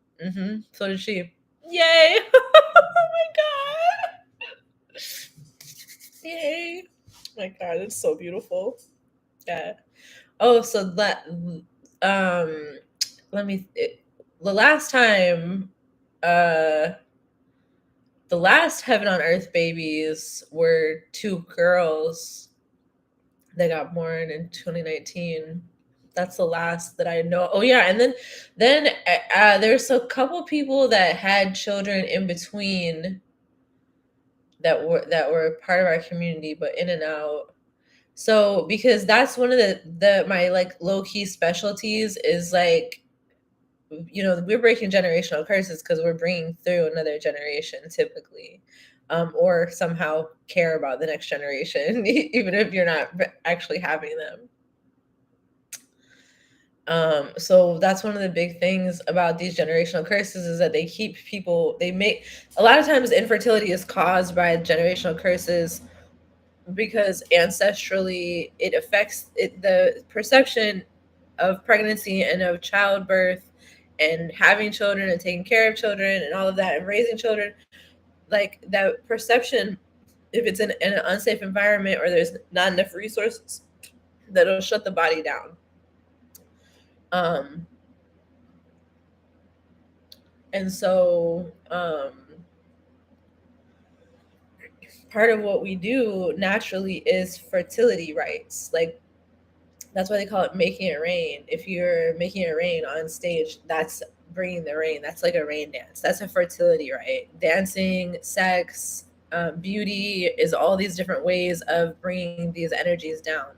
So did she. Yay. Oh my god. Yay. Oh my god, it's so beautiful. Yeah. Oh, so that let me the last time the last heaven on earth babies were two girls that got born in 2019. That's the last that I know. Oh yeah, and then there's a couple people that had children in between that were part of our community, but in and out. So because that's one of the my like low key specialties is like, we're breaking generational curses because we're bringing through another generation typically, or somehow care about the next generation, even if you're not actually having them. So that's one of the big things about these generational curses is that they keep people, they make, a lot of times infertility is caused by generational curses because ancestrally it affects the perception of pregnancy and of childbirth and having children and taking care of children and all of that and raising children. Like that perception, if it's in an unsafe environment or there's not enough resources, that'll shut the body down. Um, and so part of what we do naturally is fertility rites. Like that's why they call it making it rain. If you're making it rain on stage, that's bringing the rain. That's like a rain dance. That's a fertility rite. Dancing, sex, beauty is all these different ways of bringing these energies down.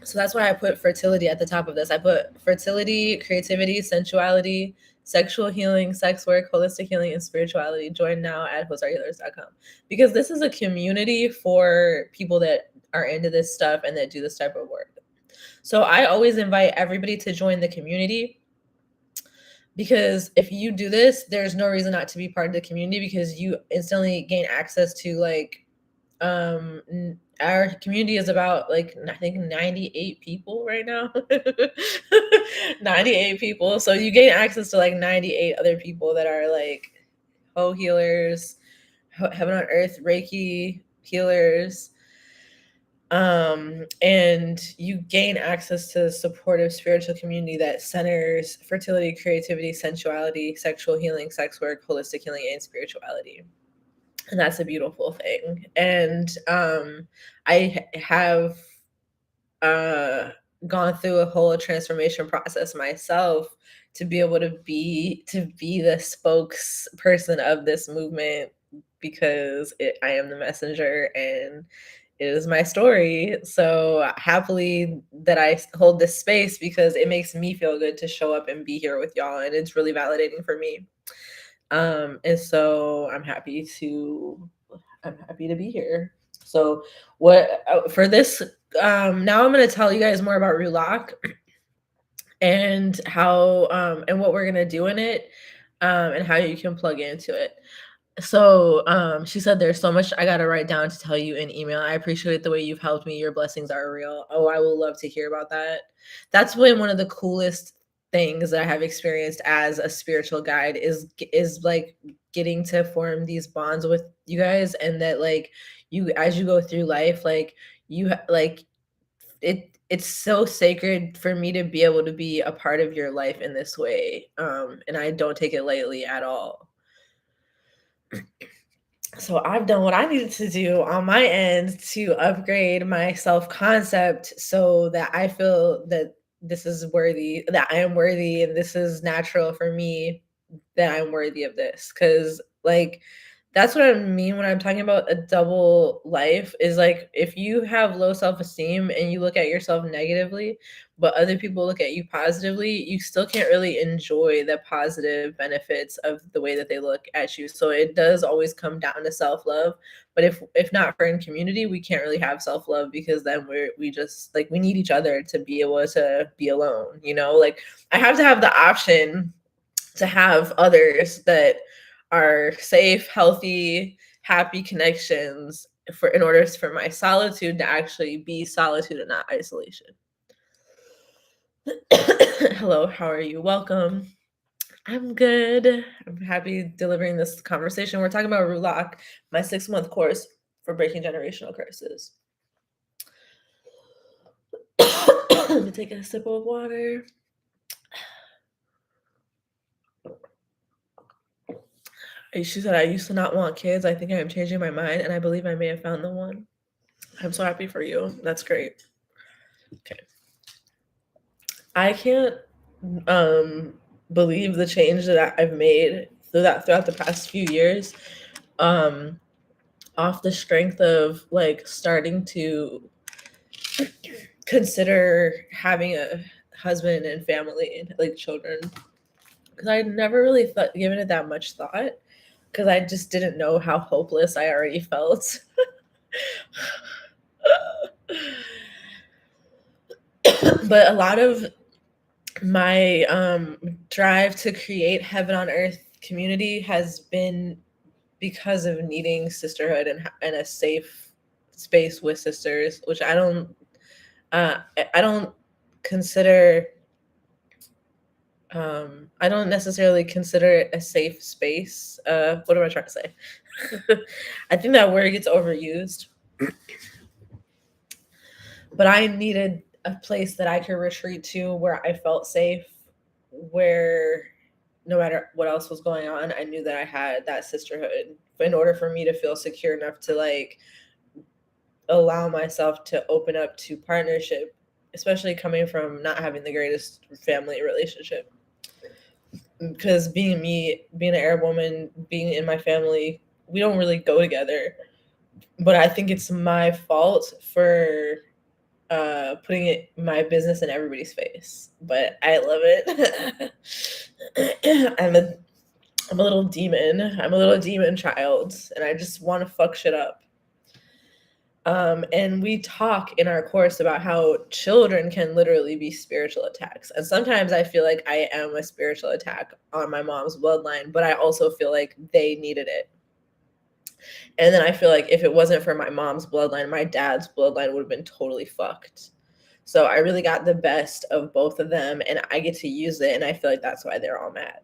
So that's why I put fertility at the top of this. I put fertility, creativity, sensuality, sexual healing, sex work, holistic healing, and spirituality. Join now at hoesarehealers.com, because this is a community for people that are into this stuff and that do this type of work. So I always invite everybody to join the community, because if you do this, there's no reason not to be part of the community, because you instantly gain access to like our community is about like I think 98 people right now. 98 people. So you gain access to like 98 other people that are like healers, heaven on earth Reiki healers. And you gain access to the supportive spiritual community that centers fertility, creativity, sensuality, sexual healing, sex work, holistic healing, and spirituality. And that's a beautiful thing. And I have gone through a whole transformation process myself to be able to be the spokesperson of this movement, because I am the messenger and it is my story. So happily that I hold this space, because it makes me feel good to show up and be here with y'all, and it's really validating for me. And so I'm happy to be here. So what for this now I'm going to tell you guys more about Rulock and how and what we're going to do in it, and how you can plug into it. So she said, there's so much I got to write down to tell you in email. I appreciate the way you've helped me. Your blessings are real. Oh, I will love to hear about that. That's been one of the coolest things that I have experienced as a spiritual guide is like getting to form these bonds with you guys, and that like you, as you go through life, like like it's so sacred for me to be able to be a part of your life in this way. And I don't take it lightly at all. So I've done what I needed to do on my end to upgrade my self-concept so that I feel that this is worthy, that I am worthy, and this is natural for me, that I'm worthy of this. Cause like that's what I mean when I'm talking about a double life, is like if you have low self-esteem and you look at yourself negatively, but other people look at you positively, you still can't really enjoy the positive benefits of the way that they look at you. So it does always come down to self-love. But if not for in community, we can't really have self-love, because then we just like we need each other to be able to be alone, like I have to have the option to have others that are safe, healthy, happy connections for in order for my solitude to actually be solitude and not isolation. Hello, how are you? Welcome. I'm good. I'm happy delivering this conversation. We're talking about root lock, my 6-month course for breaking generational curses. Let me take a sip of water. She said, I used to not want kids. I think I am changing my mind, and I believe I may have found the one. I'm so happy for you. That's great. Okay. I can't believe the change that I've made throughout the past few years. Off the strength of like starting to consider having a husband and family and like children, because I never really given it that much thought, because I just didn't know how hopeless I already felt. But a lot of my drive to create heaven on earth community has been because of needing sisterhood and a safe space with sisters, which I don't consider I don't necessarily consider it a safe space. What am I trying to say? I think that word gets overused, but I needed a place that I could retreat to where I felt safe, where no matter what else was going on, I knew that I had that sisterhood in order for me to feel secure enough to like allow myself to open up to partnership, especially coming from not having the greatest family relationship. Because being me, being an Arab woman, being in my family, we don't really go together. But I think it's my fault for putting my business in everybody's face. But I love it. I'm a little demon. I'm a little demon child, and I just want to fuck shit up. And we talk in our course about how children can literally be spiritual attacks. And sometimes I feel like I am a spiritual attack on my mom's bloodline, but I also feel like they needed it. And then I feel like if it wasn't for my mom's bloodline, my dad's bloodline would have been totally fucked. So I really got the best of both of them, and I get to use it. And I feel like that's why they're all mad.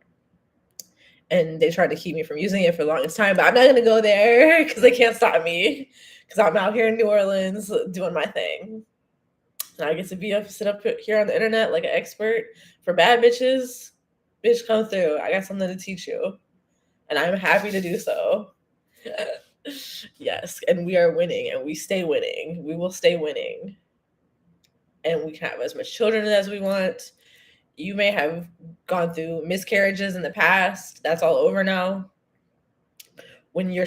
And they tried to keep me from using it for the longest time, but I'm not going to go there because they can't stop me, because I'm out here in New Orleans doing my thing. And I get to sit up here on the internet like an expert for bad bitches. Bitch, come through. I got something to teach you. And I'm happy to do so. Yes, and we are winning, and we stay winning. We will stay winning. And we can have as much children as we want. You may have gone through miscarriages in the past. That's all over now. When you're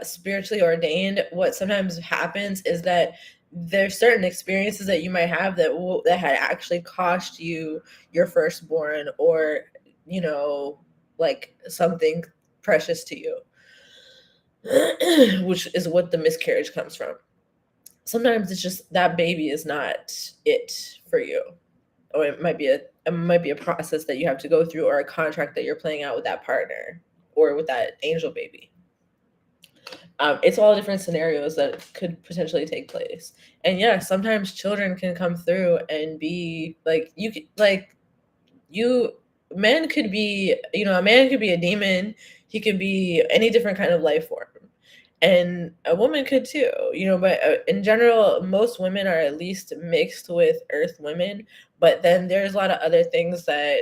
spiritually ordained, what sometimes happens is that there's certain experiences that you might have that had actually cost you your firstborn, or like something precious to you, which is what the miscarriage comes from. Sometimes it's just that baby is not it for you, or it might be a process that you have to go through, or a contract that you're playing out with that partner or with that angel baby. It's all different scenarios that could potentially take place. And yeah, sometimes children can come through and be like, men could be, a man could be a demon. He could be any different kind of life form. And a woman could too, but in general, most women are at least mixed with earth women. But then there's a lot of other things that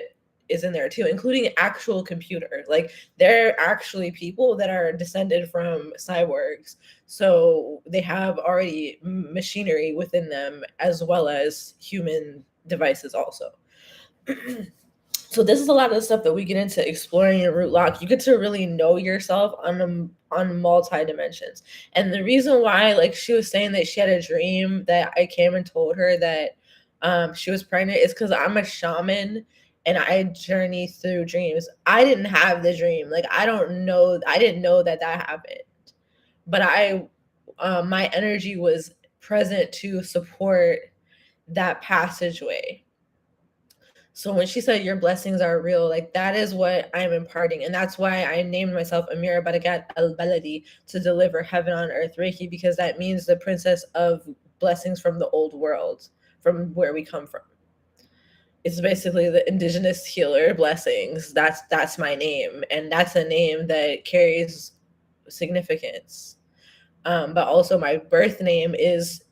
is in there too, including actual computer. Like, there are actually people that are descended from cyborgs. So they have already machinery within them, as well as human devices also. So this is a lot of the stuff that we get into exploring your root lock. You get to really know yourself on multi dimensions. And the reason why, like, she was saying that she had a dream that I came and told her that she was pregnant, is because I'm a shaman and I journey through dreams. I didn't have the dream. Like, I didn't know that happened. But my energy was present to support that passageway. So when she said your blessings are real, like that is what I'm imparting. And that's why I named myself Amira Barakat al Baladi, to deliver heaven on earth Reiki, because that means the princess of blessings from the old world, from where we come from. It's basically the indigenous healer blessings. That's my name. And that's a name that carries significance. But also my birth name is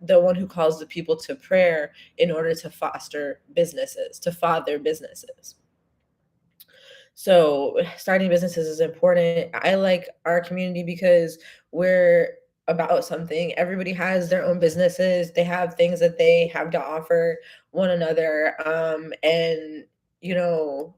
the one who calls the people to prayer in order to foster businesses, to father businesses. So starting businesses is important. I like our community because we're about something. Everybody has their own businesses. They have things that they have to offer one another. And you know,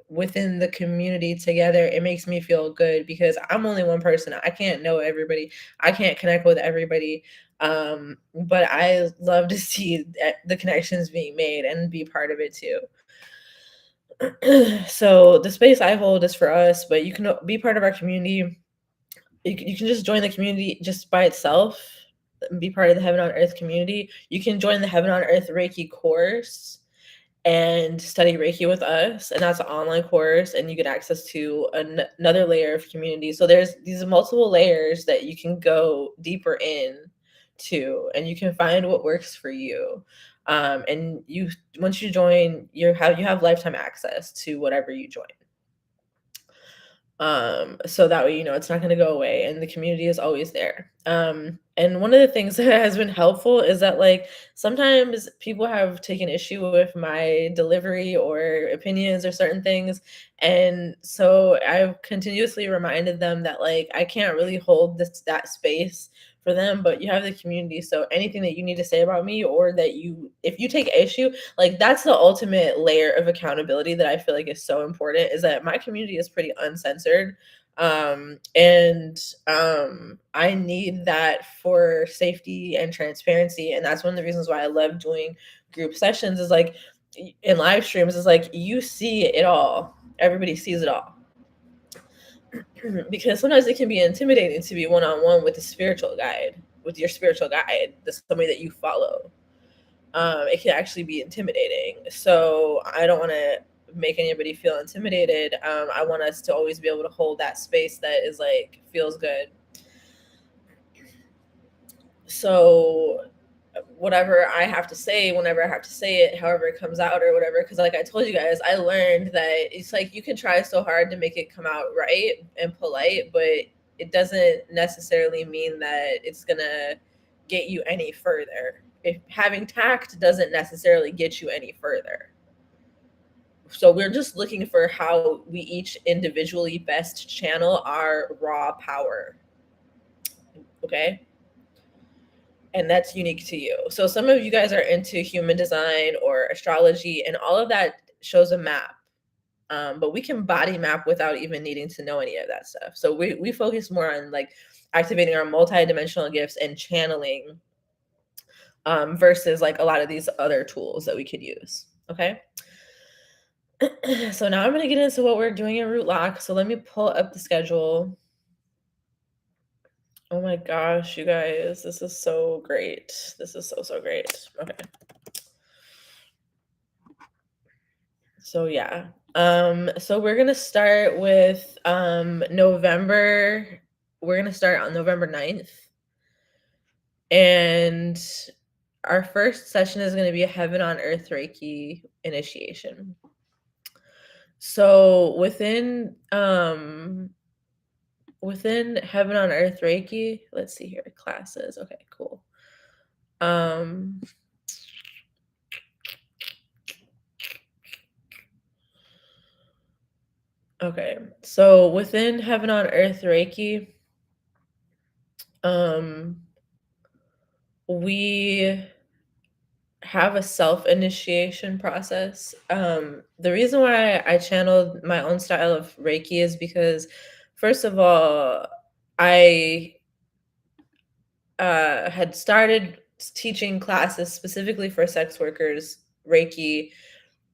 within the community together, it makes me feel good because I'm only one person. I can't know everybody. I can't connect with everybody. But I love to see the connections being made and be part of it too. So the space I hold is for us, but you can be part of our community. You can just join the community just by itself and be part of the Heaven on Earth community. You can join the Heaven on Earth Reiki course and study Reiki with us. And that's an online course, and you get access to another layer of community. So there's these multiple layers that you can go deeper in to, and you can find what works for you. And you, once you join, you have lifetime access to whatever you join. So that way, it's not going to go away and the community is always there. And one of the things that has been helpful is that, like, sometimes people have taken issue with my delivery or opinions or certain things, and so I've continuously reminded them that, like, I can't really hold that space for them, but you have the community. So anything that you need to say about me, or that if you take issue, like, that's the ultimate layer of accountability that I feel like is so important, is that my community is pretty uncensored. And I need that for safety and transparency. And that's one of the reasons why I love doing group sessions, is like, in live streams, is like, you see it all. Everybody sees it all. Because sometimes it can be intimidating to be one-on-one with with your spiritual guide, somebody that you follow. It can actually be intimidating. So I don't want to make anybody feel intimidated. I want us to always be able to hold that space that is like, feels good. So whatever I have to say, whenever I have to say it, however it comes out or whatever, because like I told you guys, I learned that it's like, you can try so hard to make it come out right and polite, but it doesn't necessarily mean that it's gonna get you any further. If having tact doesn't necessarily get you any further. So we're just looking for how we each individually best channel our raw power. Okay. And that's unique to you. So some of you guys are into human design or astrology, and all of that shows a map. But we can body map without even needing to know any of that stuff. So we focus more on, like, activating our multi-dimensional gifts and channeling, versus like a lot of these other tools that we could use. Okay. So now I'm going to get into what we're doing in Root Lock. So let me pull up the schedule. Oh my gosh, you guys, this is so great. This is so great. Okay. So yeah. So we're gonna start with November. We're gonna start on November 9th. And our first session is gonna be a Heaven on Earth Reiki initiation. So within Heaven on Earth Reiki, let's see here, classes. Okay, cool. Okay, so within Heaven on Earth Reiki, we have a self-initiation process. The reason why I channeled my own style of Reiki is because, first of all, I had started teaching classes specifically for sex workers Reiki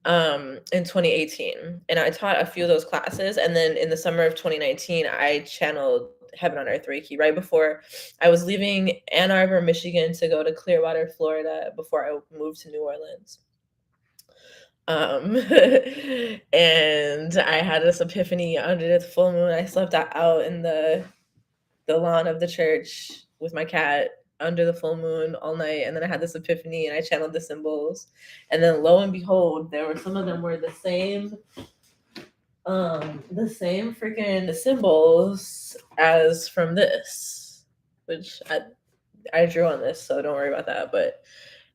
in 2018, and I taught a few of those classes. And then in the summer of 2019, I channeled Heaven on Earth Reiki right before I was leaving Ann Arbor, Michigan to go to Clearwater, Florida before I moved to New Orleans. And I had this epiphany under the full moon. I slept out in the lawn of the church with my cat under the full moon all night, and then I had this epiphany and I channeled the symbols, and then lo and behold, there were some of them were the same freaking symbols as from this, which I drew on this, so don't worry about that. But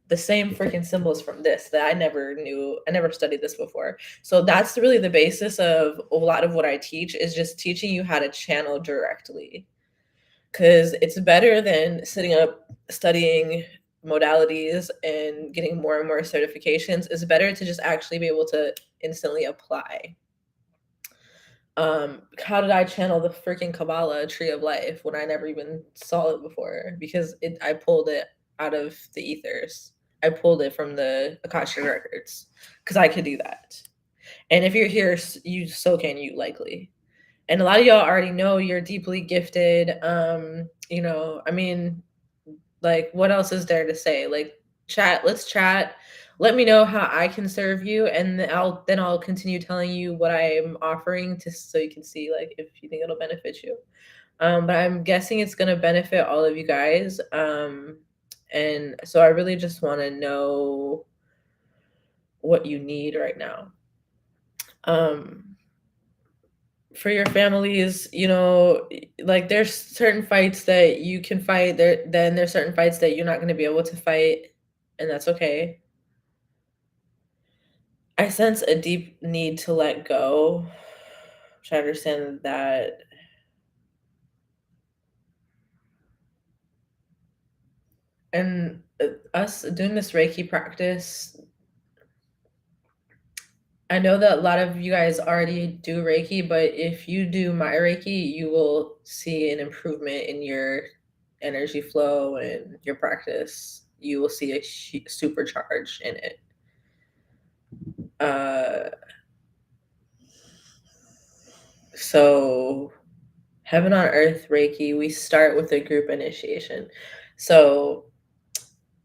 the same freaking symbols from this that I never knew. I never studied this before. So that's really the basis of a lot of what I teach, is just teaching you how to channel directly. Because it's better than sitting up studying modalities and getting more and more certifications. It's better to just actually be able to instantly apply. How did I channel the freaking Kabbalah tree of life when I never even saw it before? Because I pulled it out of the ethers. I pulled it from the Akashic records because I could do that. And if you're here, you so can you likely. And a lot of y'all already know you're deeply gifted. I mean, like, what else is there to say? Like, let's chat. Let me know how I can serve you, and I'll continue telling you what I'm offering, just so you can see like if you think it'll benefit you. But I'm guessing it's gonna benefit all of you guys. And so I really just want to know what you need right now. For your families, like there's certain fights that you can fight there, then there's certain fights that you're not going to be able to fight, and that's okay. I sense a deep need to let go, which I understand that. And us doing this Reiki practice, I know that a lot of you guys already do Reiki, but if you do my Reiki, you will see an improvement in your energy flow and your practice. You will see a supercharge in it. So Heaven on Earth Reiki, we start with a group initiation. So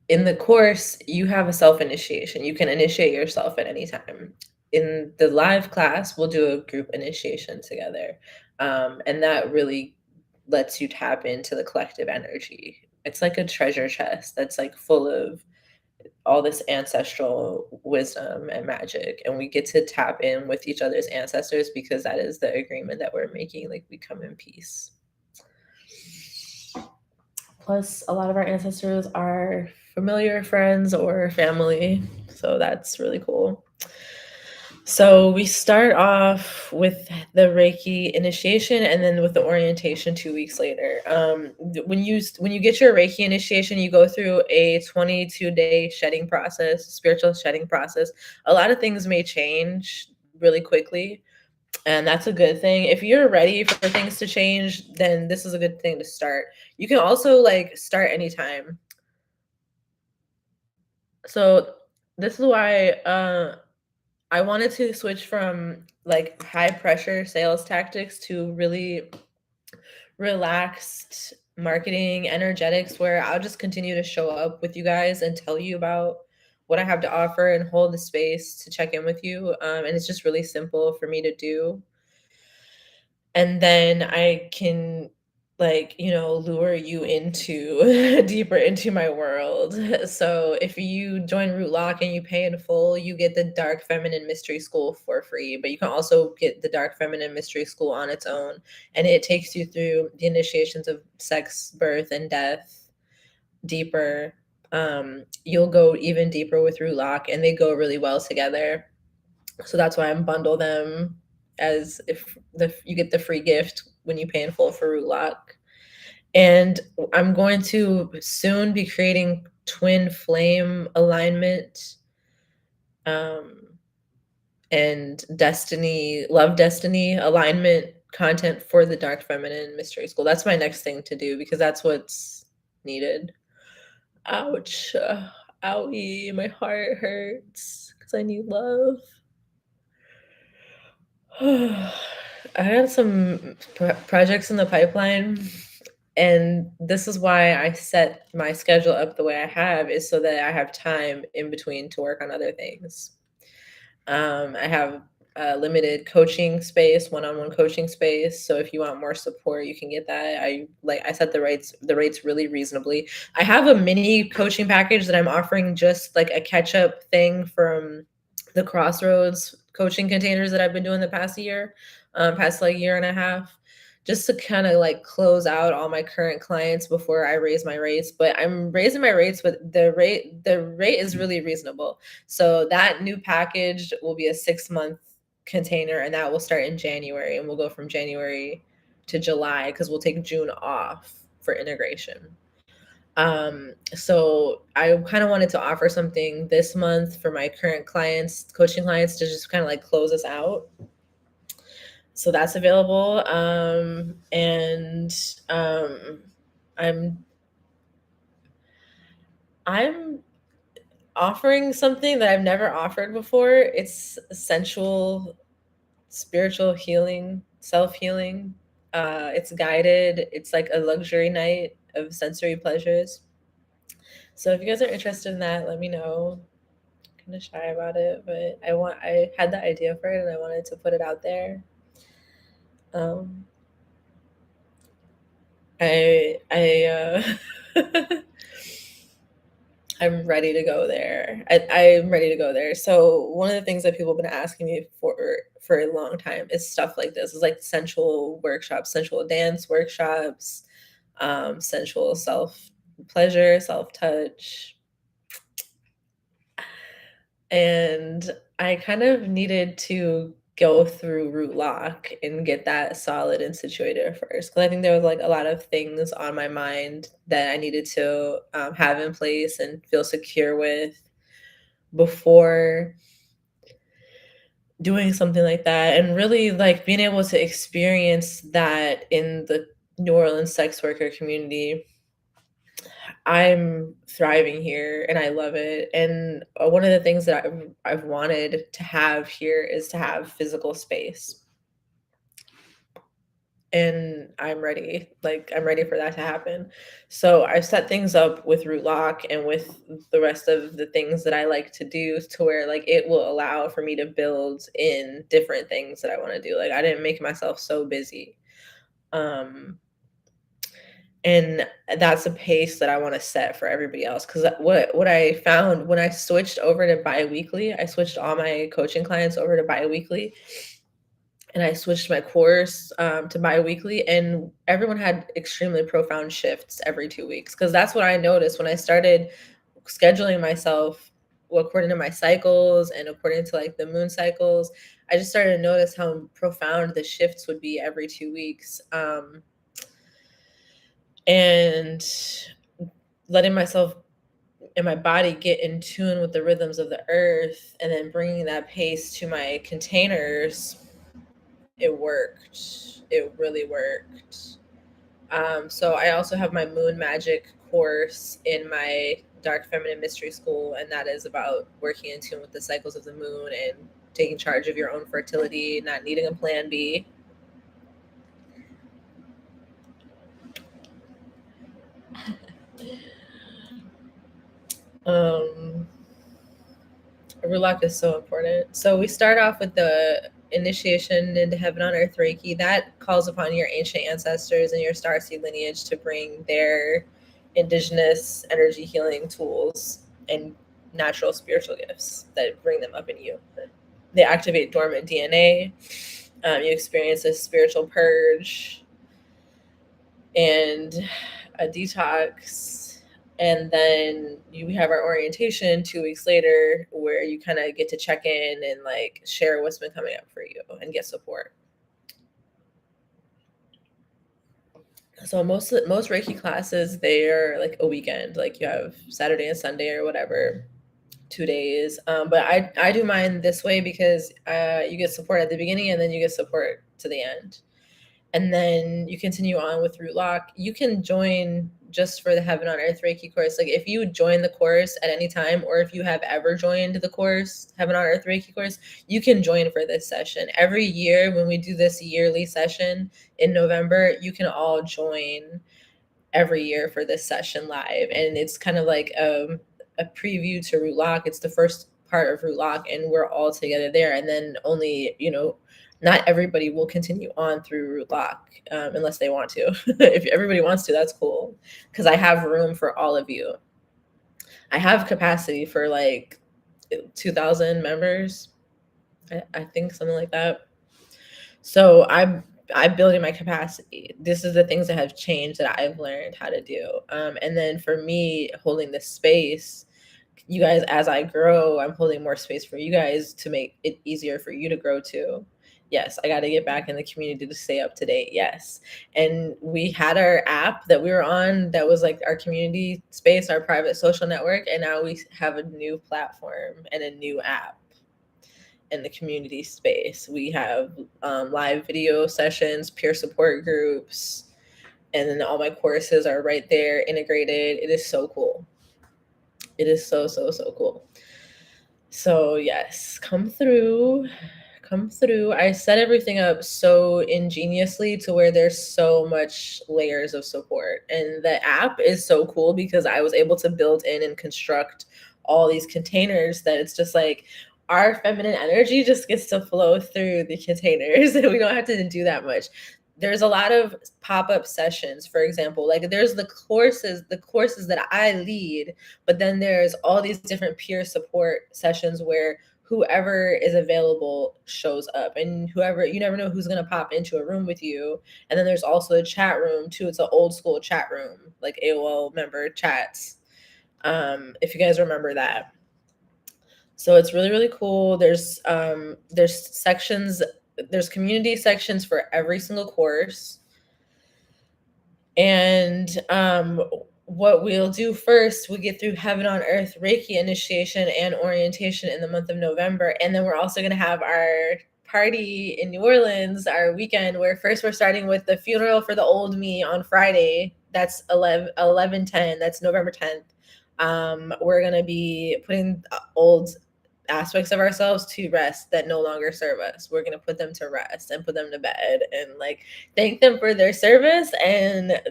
in the course, you have a self initiation. You can initiate yourself at any time. In the live class, we'll do a group initiation together. And that really lets you tap into the collective energy. It's like a treasure chest that's like full of all this ancestral wisdom and magic. And we get to tap in with each other's ancestors because that is the agreement that we're making. Like, we come in peace. Plus, a lot of our ancestors are familiar friends or family. So that's really cool. So we start off with the Reiki initiation, and then with the orientation 2 weeks later. When you get your Reiki initiation, you go through a 22-day shedding process, spiritual shedding process. A lot of things may change really quickly, and that's a good thing. If you're ready for things to change, then this is a good thing to start. You can also like start anytime. So this is why I wanted to switch from like high pressure sales tactics to really relaxed marketing energetics, where I'll just continue to show up with you guys and tell you about what I have to offer and hold the space to check in with you. And it's just really simple for me to do. And then I can, like, lure you into deeper into my world. So if you join Root Lock and you pay in full, you get the Dark Feminine Mystery School for free. But you can also get the Dark Feminine Mystery School on its own, and it takes you through the initiations of sex, birth, and death deeper. You'll go even deeper with Root Lock, and they go really well together. So that's why I'm bundle them, as if you get the free gift when you pay in full for Root Lock. And I'm going to soon be creating twin flame alignment, and love destiny alignment content for the Dark Feminine Mystery School. That's my next thing to do, because that's what's needed. Ouch. Owie, my heart hurts because I need love. I had some projects in the pipeline, and this is why I set my schedule up the way I have, is so that I have time in between to work on other things. I have a limited coaching space, one-on-one coaching space. So if you want more support, you can get that. I set the rates really reasonably. I have a mini coaching package that I'm offering, just like a catch-up thing from the Crossroads coaching containers that I've been doing the past year, past like year and a half, just to kind of like close out all my current clients before I raise my rates. But I'm raising my rates, but the rate is really reasonable. So that new package will be a 6-month container, and that will start in January, and we'll go from January to July because we'll take June off for integration. So I kind of wanted to offer something this month for my current clients, coaching clients, to just kind of like close us out. So that's available. And I'm I'm offering something that I've never offered before. It's sensual, spiritual healing, self healing. It's guided. It's like a luxury night of sensory pleasures. So if you guys are interested in that, let me know. Kind of shy about it, but I had the idea for it and I wanted to put it out there. Um, I I'm ready to go there. I'm ready to go there. So one of the things that people have been asking me for a long time is stuff like this. It's like sensual workshops, sensual dance workshops, sensual self pleasure, self touch, and I kind of needed to go through root lock and get that solid and situated first, because I think there was like a lot of things on my mind that I needed to have in place and feel secure with before doing something like that, and really like being able to experience that in the New Orleans sex worker community. I'm thriving here and I love it. And one of the things that I've wanted to have here is to have physical space. And I'm ready. Like, I'm ready for that to happen. So I've set things up with Rootlock and with the rest of the things that I like to do, to where like it will allow for me to build in different things that I want to do. Like, I didn't make myself so busy. Um, and that's a pace that I want to set for everybody else. Because what I found when I switched over to biweekly, I switched all my coaching clients over to biweekly, and I switched my course to biweekly, and everyone had extremely profound shifts every 2 weeks. Because that's what I noticed when I started scheduling myself according to my cycles and according to like the moon cycles. I just started to notice how profound the shifts would be every 2 weeks. And letting myself and my body get in tune with the rhythms of the earth, and then bringing that pace to my containers, it worked. It really worked. So I also have my moon magic course in my dark feminine mystery school, and that is about working in tune with the cycles of the moon and taking charge of your own fertility, not needing a plan B. um Rulock is so important. So we start off with the initiation into heaven on earth Reiki. That calls upon your ancient ancestors and your starseed lineage to bring their indigenous energy healing tools and natural spiritual gifts that bring them up in you. They activate dormant DNA. You experience a spiritual purge and a detox, and then you have our orientation 2 weeks later, where you kind of get to check in and like share what's been coming up for you and get support. So most Reiki classes, they are like a weekend, like you have Saturday and Sunday or whatever, 2 days. But I do mine this way because you get support at the beginning and then you get support to the end, and then you continue on with Root Lock. You can join just for the Heaven on Earth Reiki course. Like if you join the course at any time, or if you have ever joined the course, Heaven on Earth Reiki course, you can join for this session. Every year when we do this yearly session in November, you can all join every year for this session live. And it's kind of like a preview to Root Lock. It's the first part of Root Lock, and we're all together there. And then only, not everybody will continue on through Root Lock unless they want to. If everybody wants to, that's cool, because I have room for all of you. I have capacity for like 2,000 members. I think something like that. So I'm building my capacity. This is the things that have changed that I've learned how to do. And then for me, holding this space, you guys, as I grow, I'm holding more space for you guys to make it easier for you to grow too. Yes, I got to get back in the community to stay up to date. Yes. And we had our app that we were on that was like our community space, our private social network. And now we have a new platform and a new app in the community space. We have live video sessions, peer support groups, and then all my courses are right there integrated. It is so cool. It is so, so, so cool. So yes, come through. I set everything up so ingeniously to where there's so much layers of support. And the app is so cool because I was able to build in and construct all these containers that it's just like our feminine energy just gets to flow through the containers and we don't have to do that much. There's a lot of pop-up sessions, for example, like there's the courses that I lead, but then there's all these different peer support sessions where whoever is available shows up, and whoever, you never know who's going to pop into a room with you. And then there's also a chat room too. It's an old school chat room, like AOL member chats. If you guys remember that. So it's really, really cool. There's sections, there's community sections for every single course. And what we'll do first, we get through Heaven on Earth Reiki initiation and orientation in the month of November. And then we're also going to have our party in New Orleans, our weekend, where first we're starting with the funeral for the old me on Friday. That's 11/10. That's November 10th. We're going to be putting old aspects of ourselves to rest that no longer serve us. We're going to put them to rest and put them to bed and like thank them for their service and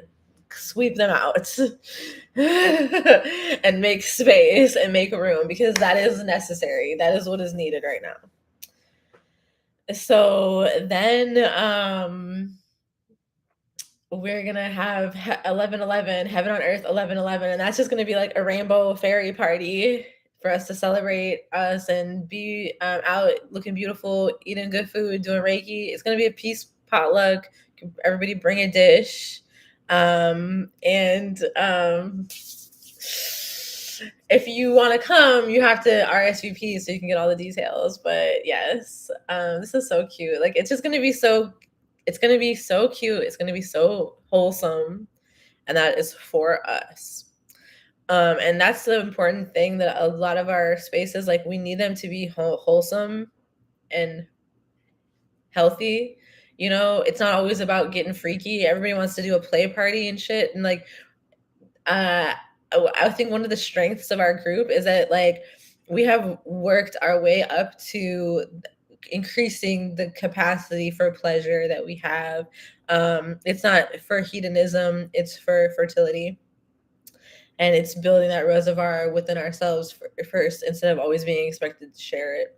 sweep them out and make space and make room, because that is necessary. That is what is needed right now. So then we're gonna have 11/11, Heaven on Earth 11/11, and that's just gonna be like a rainbow fairy party for us to celebrate us and be out looking beautiful, eating good food, doing Reiki. It's gonna be a peace potluck. Everybody bring a dish. If you want to come, you have to RSVP so you can get all the details. But yes, this is so cute. Like it's just gonna be so. It's gonna be so cute. It's gonna be so wholesome, and that is for us. And that's the important thing, that a lot of our spaces, like we need them to be wholesome and healthy. It's not always about getting freaky. Everybody wants to do a play party and shit. And like, I think one of the strengths of our group is that like we have worked our way up to increasing the capacity for pleasure that we have. It's not for hedonism, it's for fertility. And it's building that reservoir within ourselves first, instead of always being expected to share it.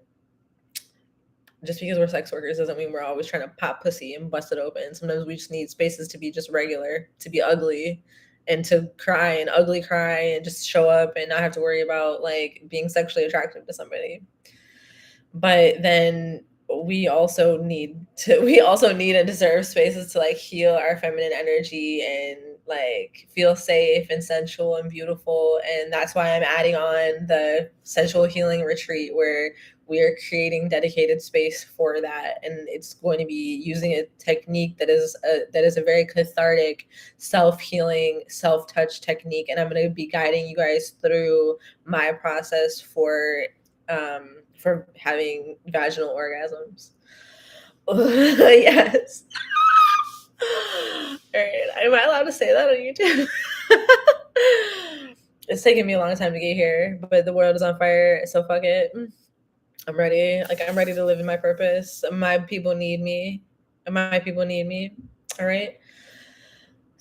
Just because we're sex workers doesn't mean we're always trying to pop pussy and bust it open. Sometimes we just need spaces to be just regular, to be ugly, and to cry and ugly cry and just show up and not have to worry about like being sexually attractive to somebody. But then we also need and deserve spaces to like heal our feminine energy and like feel safe and sensual and beautiful. And that's why I'm adding on the sensual healing retreat, where we are creating dedicated space for that. And it's going to be using a technique that is a very cathartic, self-healing, self-touch technique. And I'm going to be guiding you guys through my process for having vaginal orgasms. Yes. All right. Am I allowed to say that on YouTube? It's taken me a long time to get here, but the world is on fire, so fuck it. I'm ready. Like, I'm ready to live in my purpose. My people need me. All right.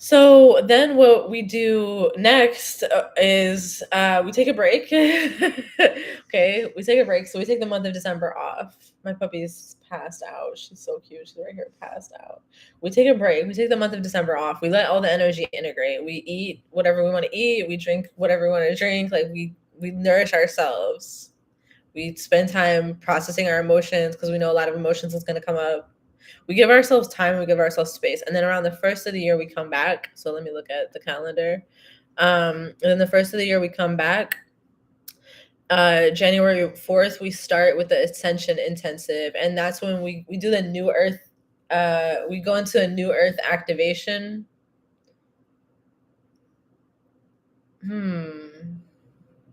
So then what we do next is we take a break. Okay, we take a break. So we take the month of December off. My puppy's passed out. She's so cute. She's right here, passed out. We take a break. We take the month of December off. We let all the energy integrate. We eat whatever we want to eat. We drink whatever we want to drink. Like we nourish ourselves. We spend time processing our emotions because we know a lot of emotions is going to come up. We give ourselves time, we give ourselves space. And then around the first of the year, we come back. So let me look at the calendar. And then the first of the year, we come back. January 4th, we start with the Ascension Intensive. And that's when we do the New Earth. We go into a New Earth activation.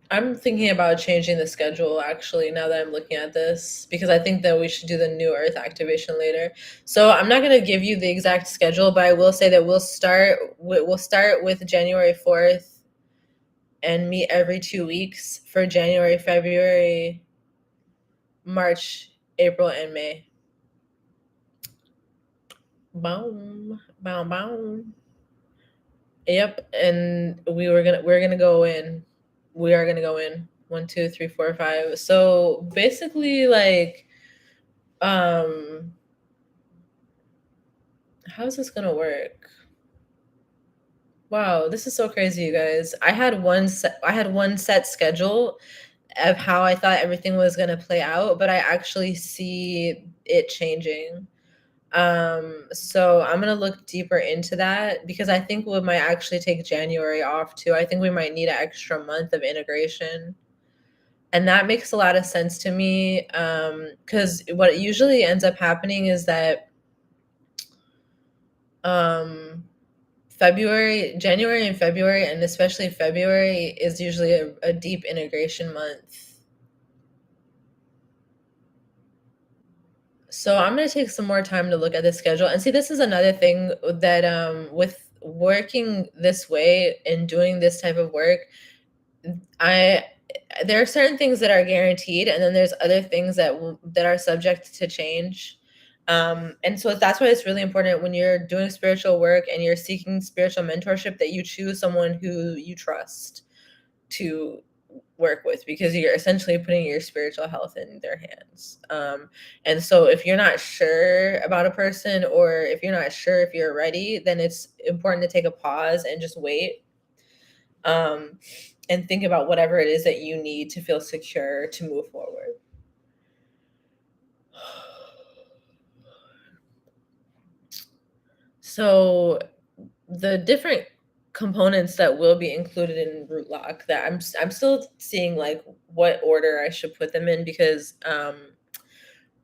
I'm thinking about changing the schedule actually now that I'm looking at this because I think that we should do the new earth activation later. So I'm not going to give you the exact schedule, but I will say that we'll start with January 4th and meet every 2 weeks for January, February, March, April and May. Boom, boom, boom. Yep, and we're gonna go in. We are gonna go in 1, 2, 3, 4, 5. So basically, like, um, how is this gonna work? Wow, this is so crazy, you guys. I had one set schedule of how I thought everything was gonna play out, but I actually see it changing. So I'm gonna look deeper into that because I think we might actually take January off too. I think we might need an extra month of integration. And that makes a lot of sense to me. Because what usually ends up happening is that um January and February, and especially February, is usually a deep integration month. So I'm gonna take some more time to look at the schedule and see. This is another thing that with working this way and doing this type of work, I there are certain things that are guaranteed, and then there's other things that are subject to change. And so that's why it's really important when you're doing spiritual work and you're seeking spiritual mentorship that you choose someone who you trust to work with because you're essentially putting your spiritual health in their hands. And so if you're not sure about a person or if you're not sure if you're ready, then it's important to take a pause and just wait. Um, and think about whatever it is that you need to feel secure to move forward. So the different components that will be included in root lock that I'm still seeing like what order I should put them in because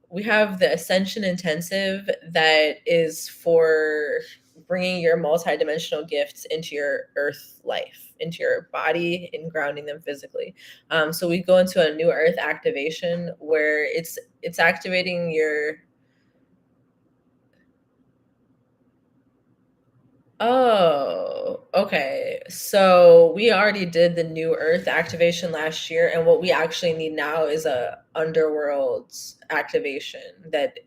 we have the Ascension Intensive that is for bringing your multidimensional gifts into your earth life, into your body, and grounding them physically. So we go into a new earth activation where it's activating your. Oh, okay. So we already did the new Earth activation last year, and what we actually need now is a underworld activation that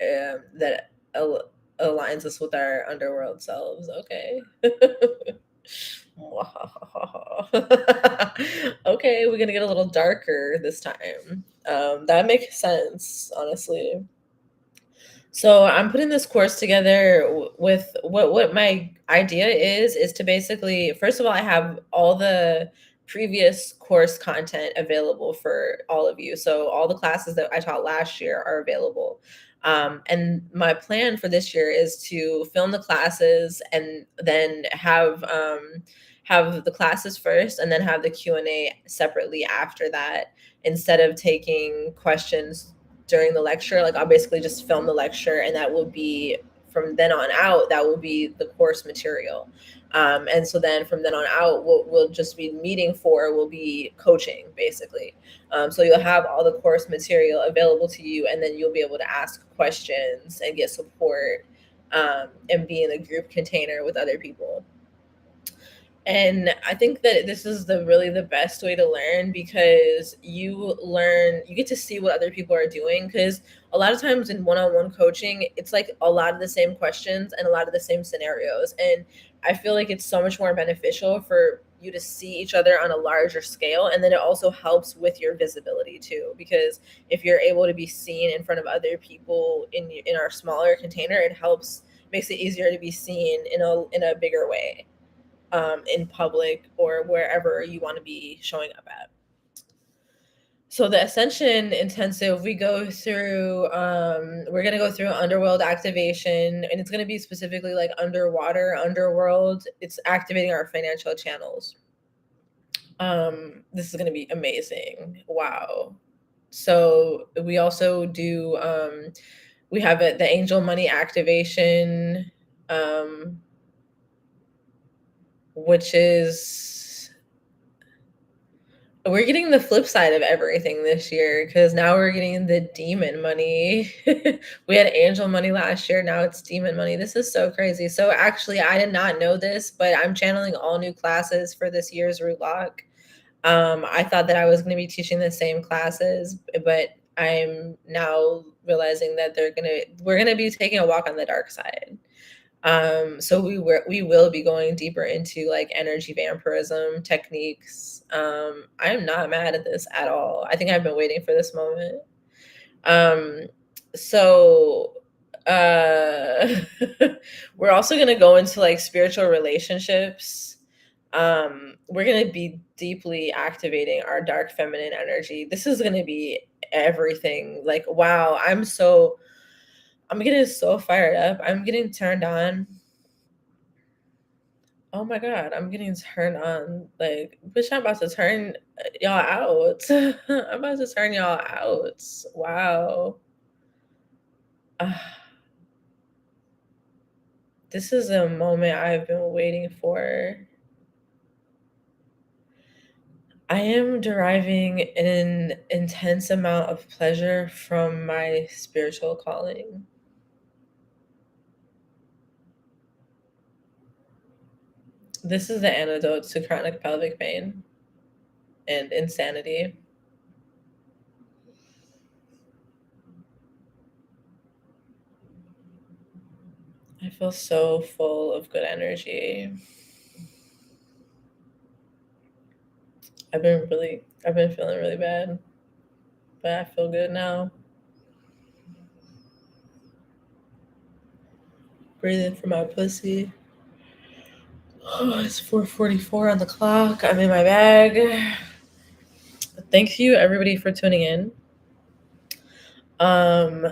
aligns us with our underworld selves. Okay. Okay, we're gonna get a little darker this time. That makes sense, honestly. So I'm putting this course together with what my idea is to basically, first of all, I have all the previous course content available for all of you. So all the classes that I taught last year are available. And my plan for this year is to film the classes and then have the classes first and then have the Q&A separately after that instead of taking questions during the lecture. Like I'll basically just film the lecture and that will be from then on out, that will be the course material. And so then from then on out, what we'll just be meeting for will be coaching basically. So you'll have all the course material available to you and then you'll be able to ask questions and get support and be in a group container with other people. And I think that this is the best way to learn because you get to see what other people are doing. Because a lot of times in one-on-one coaching, it's like a lot of the same questions and a lot of the same scenarios. And I feel like it's so much more beneficial for you to see each other on a larger scale. And then it also helps with your visibility too, because if you're able to be seen in front of other people in our smaller container, it helps, makes it easier to be seen in a bigger way, in public or wherever you want to be showing up at. So the Ascension Intensive, we go through, we're going to go through underworld activation, and it's going to be specifically like underwater, underworld. It's activating our financial channels. This is going to be amazing. Wow. So we also do, we have the angel money activation, which is, we're getting the flip side of everything this year, because now we're getting the demon money. We had angel money last year. Now it's demon money. This is so crazy. So actually, I did not know this, but I'm channeling all new classes for this year's root lock. I thought that I was going to be teaching the same classes, but I'm now realizing that we're gonna be taking a walk on the dark side. So we will be going deeper into like energy vampirism techniques. I am not mad at this at all. I think I've been waiting for this moment. Um, so uh we're also gonna go into like spiritual relationships. We're gonna be deeply activating our dark feminine energy. This is gonna be everything. Like, wow, I'm getting so fired up. I'm getting turned on. Oh my god, I'm getting turned on. Like, bitch, I'm about to turn y'all out. I'm about to turn y'all out. Wow. Ah, this is a moment I've been waiting for. I am deriving an intense amount of pleasure from my spiritual calling. This is the antidote to chronic pelvic pain and insanity. I feel so full of good energy. I've been feeling really bad, but I feel good now. Breathing for my pussy. Oh, it's 4:44 on the clock. I'm in my bag. Thank you everybody for tuning in.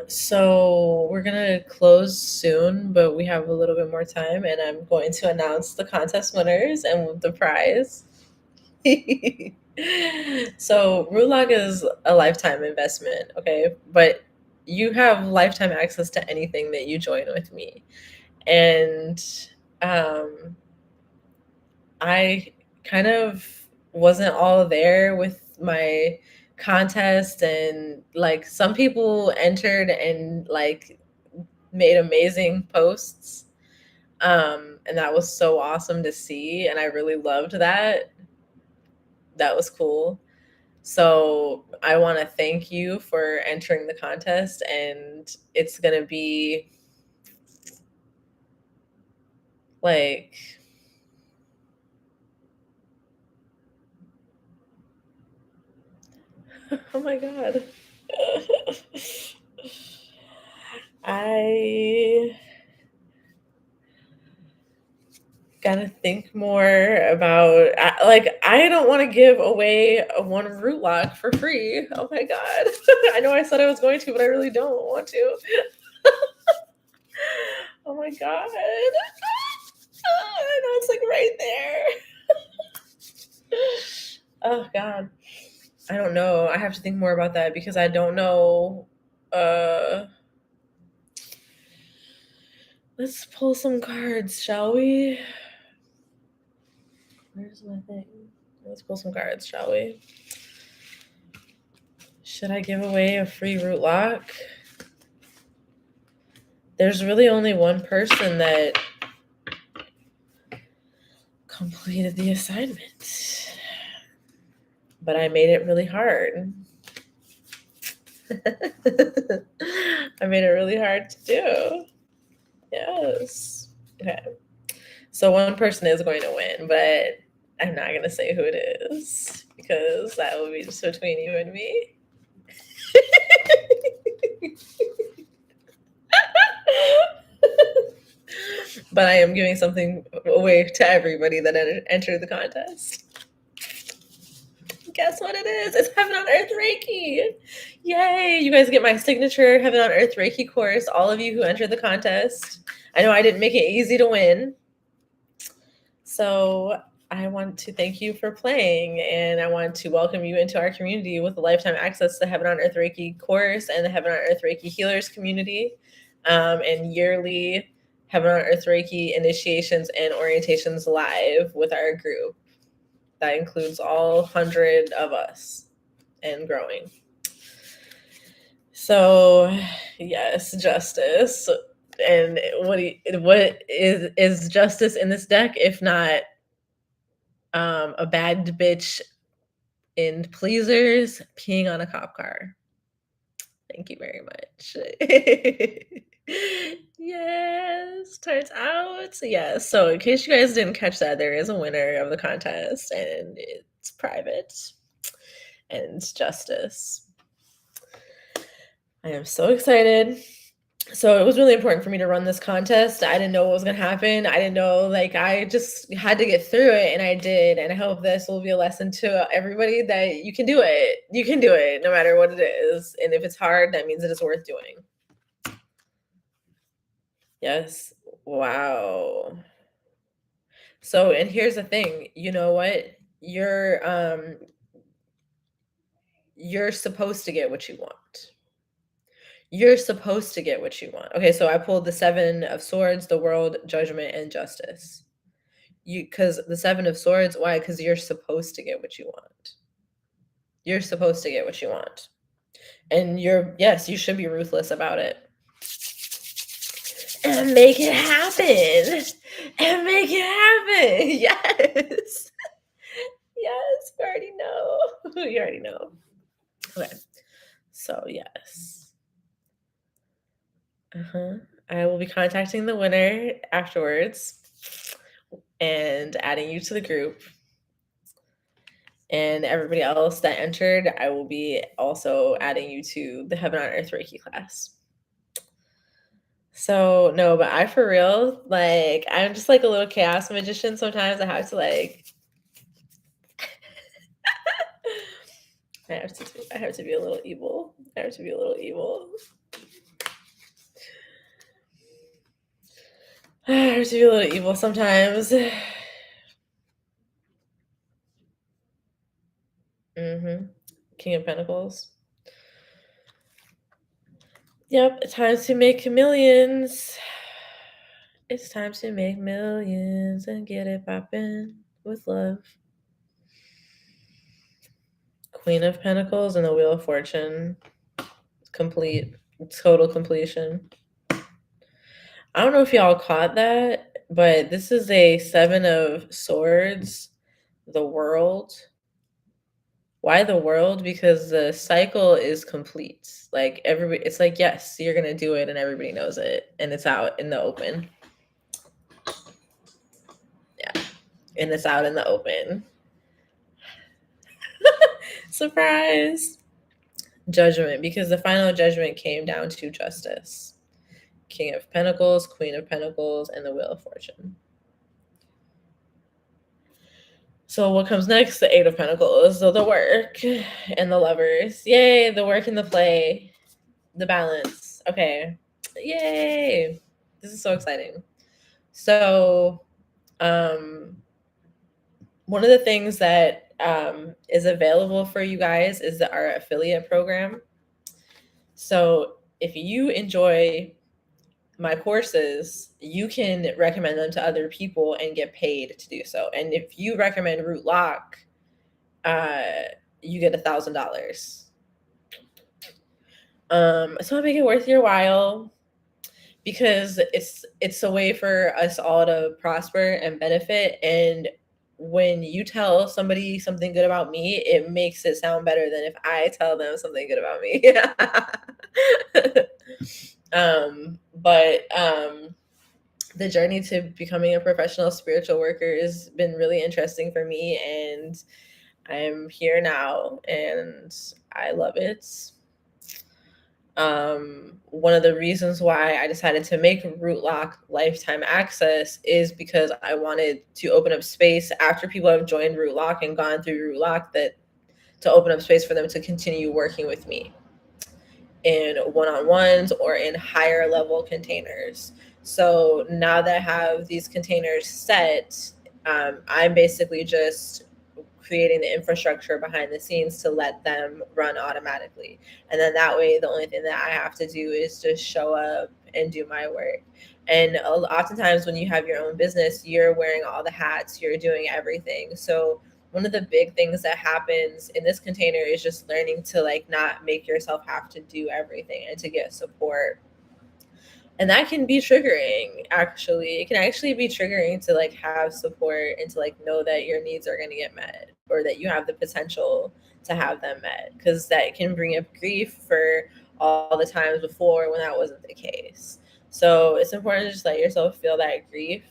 So we're gonna close soon, but we have a little bit more time, and I'm going to announce the contest winners and the prize. So Roulog is a lifetime investment, okay? But you have lifetime access to anything that you join with me. And um I kind of wasn't all there with my contest, and like some people entered and like made amazing posts, and that was so awesome to see, and I really loved that. That was cool. So I want to thank you for entering the contest, and it's going to be like, oh my god. I gotta think more about, like, I don't want to give away a one root lock for free. Oh my god. I know I said I was going to, but I really don't want to. Oh my god. I know, it's like right there. Oh god. I don't know. I have to think more about that because I don't know. Uh let's pull some cards, shall we? Where's my thing? Let's pull some cards, shall we? Should I give away a free root lock? There's really only one person that completed the assignment, but I made it really hard. I made it really hard to do. Yes. Okay. So one person is going to win, but I'm not going to say who it is because that will be just between you and me. But I am giving something away to everybody that entered the contest. Guess what it is? It's Heaven on Earth Reiki. Yay! You guys get my signature Heaven on Earth Reiki course, all of you who entered the contest. I know I didn't make it easy to win. So I want to thank you for playing, and I want to welcome you into our community with lifetime access to Heaven on Earth Reiki course and the Heaven on Earth Reiki Healers community, and yearly Heaven on Earth Reiki initiations and orientations live with our group. That includes all 100 of us and growing. So, yes, justice. And what is justice in this deck if not a bad bitch in pleasers peeing on a cop car? Thank you very much. Yes, turns out, yes. So in case you guys didn't catch that, there is a winner of the contest, and it's private, and it's justice. I am so excited. So it was really important for me to run this contest. I didn't know what was going to happen. I didn't know, like, I just had to get through it, and I did. And I hope this will be a lesson to everybody that you can do it. You can do it no matter what it is. And if it's hard, that means it is worth doing. Yes. Wow. So, and here's the thing, you know what? You're supposed to get what you want. You're supposed to get what you want. Okay, so I pulled the 7 of Swords, the World, Judgment, and Justice. Because the 7 of Swords, why? Because you're supposed to get what you want. You're supposed to get what you want. And yes, you should be ruthless about it. And make it happen. And make it happen. Yes. Yes, you already know. You already know. Okay. So, yes. I will be contacting the winner afterwards and adding you to the group. And everybody else that entered, I will be also adding you to the Heaven on Earth Reiki class. So, no, but I for real, like, I'm just like a little chaos magician sometimes. I have to like I have to be a little evil. I have to be a little evil. I have to be a little evil sometimes. King of Pentacles. Yep, time to make millions. It's time to make millions and get it poppin' with love. Queen of Pentacles and the Wheel of Fortune. Complete. Total completion. I don't know if y'all caught that, but this is a 7 of Swords, the World. Why the World? Because the cycle is complete. Like everybody, it's like, yes, you're gonna do it and everybody knows it, and it's out in the open. Yeah, and it's out in the open. Surprise. Judgment, because the final judgment came down to justice. King of Pentacles, Queen of Pentacles, and the Wheel of Fortune. So what comes next? The 8 of Pentacles. So the work and the Lovers. Yay, the work and the play. The balance. Okay. Yay. This is so exciting. So one of the things that is available for you guys is our affiliate program. So if you enjoy my courses, you can recommend them to other people and get paid to do so. And if you recommend Root Lock, you get $1,000. So I make it worth your while because it's a way for us all to prosper and benefit. And when you tell somebody something good about me, it makes it sound better than if I tell them something good about me. the journey to becoming a professional spiritual worker has been really interesting for me, and I'm here now and I love it. One of the reasons why I decided to make Rootlock lifetime access is because I wanted to open up space after people have joined Rootlock and gone through Rootlock, that to open up space for them to continue working with me in one-on-ones or in higher level containers. So now that I have these containers set, I'm basically just creating the infrastructure behind the scenes to let them run automatically. And then that way, the only thing that I have to do is just show up and do my work. And oftentimes, when you have your own business, you're wearing all the hats, you're doing everything. So one of the big things that happens in this container is just learning to like not make yourself have to do everything and to get support. And that can be triggering, actually. It can actually be triggering to like have support and to like know that your needs are going to get met, or that you have the potential to have them met, because that can bring up grief for all the times before when that wasn't the case. So it's important to just let yourself feel that grief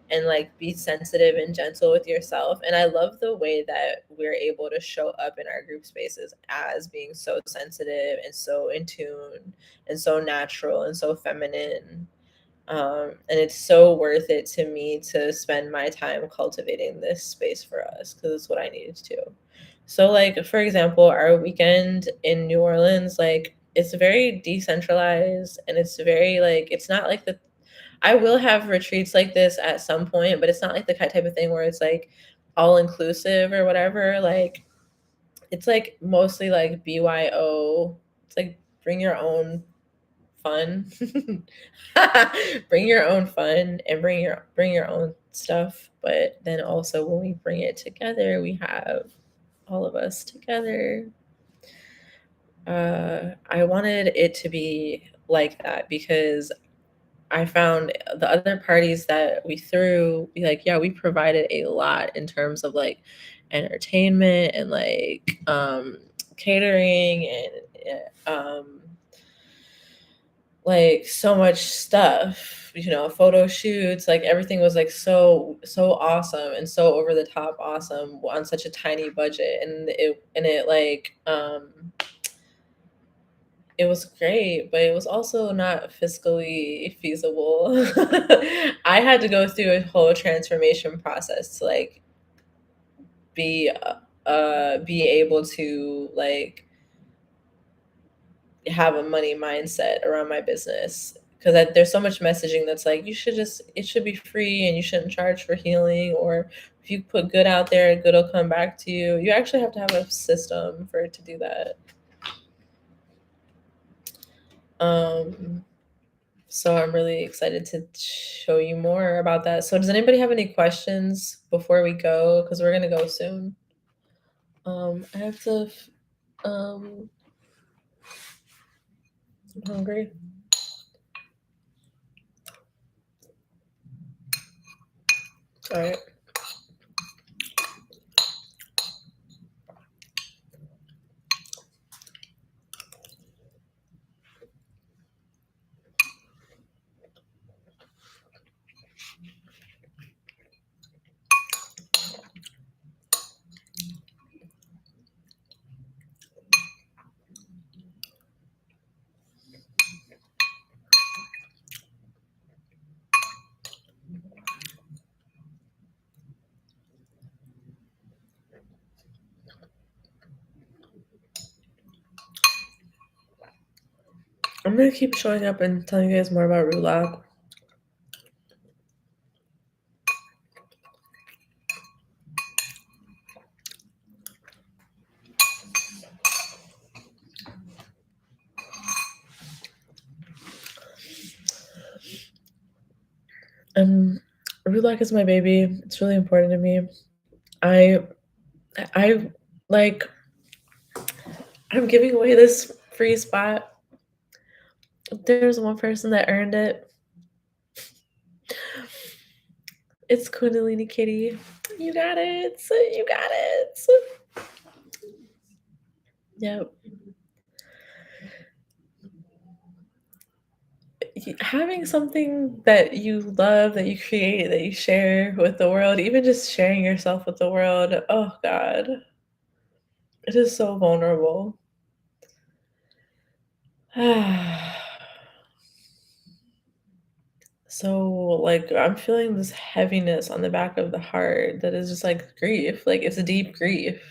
and like be sensitive and gentle with yourself. And I love the way that we're able to show up in our group spaces as being so sensitive and so in tune and so natural and so feminine. And it's so worth it to me to spend my time cultivating this space for us, because it's what I needed to. So, like, for example, our weekend in New Orleans, like, it's very decentralized and it's very, like, it's not like the, I will have retreats like this at some point, but it's not like the type of thing where it's like all inclusive or whatever. Like, it's like mostly like BYO. It's like bring your own fun. Bring your own fun and bring your own stuff. But then also when we bring it together, we have all of us together. I wanted it to be like that because I found the other parties that we threw, like, yeah, we provided a lot in terms of like entertainment and like catering and like so much stuff, photo shoots, like everything was like so awesome and so over the top awesome on such a tiny budget. And it like it was great, but it was also not fiscally feasible. I had to go through a whole transformation process to like be be able to like have a money mindset around my business, because there's so much messaging that's like it should be free and you shouldn't charge for healing, or if you put good out there, good will come back to you. You actually have to have a system for it to do that. um So I'm really excited to show you more about that. So does anybody have any questions before we go? Because we're gonna go soon. I have to. Um, I'm hungry. All right. I'm gonna keep showing up and telling you guys more about Rulab. Um, Rulak is my baby. It's really important to me. I I like I'm giving away this free spot. There's one person that earned it. It's Kundalini Kitty. You got it. You got it. Yep. having something that you love, that you create, that you share with the world, even just sharing yourself with the world, oh god, it is so vulnerable. So, like, I'm feeling this heaviness on the back of the heart that is just like grief, like it's a deep grief.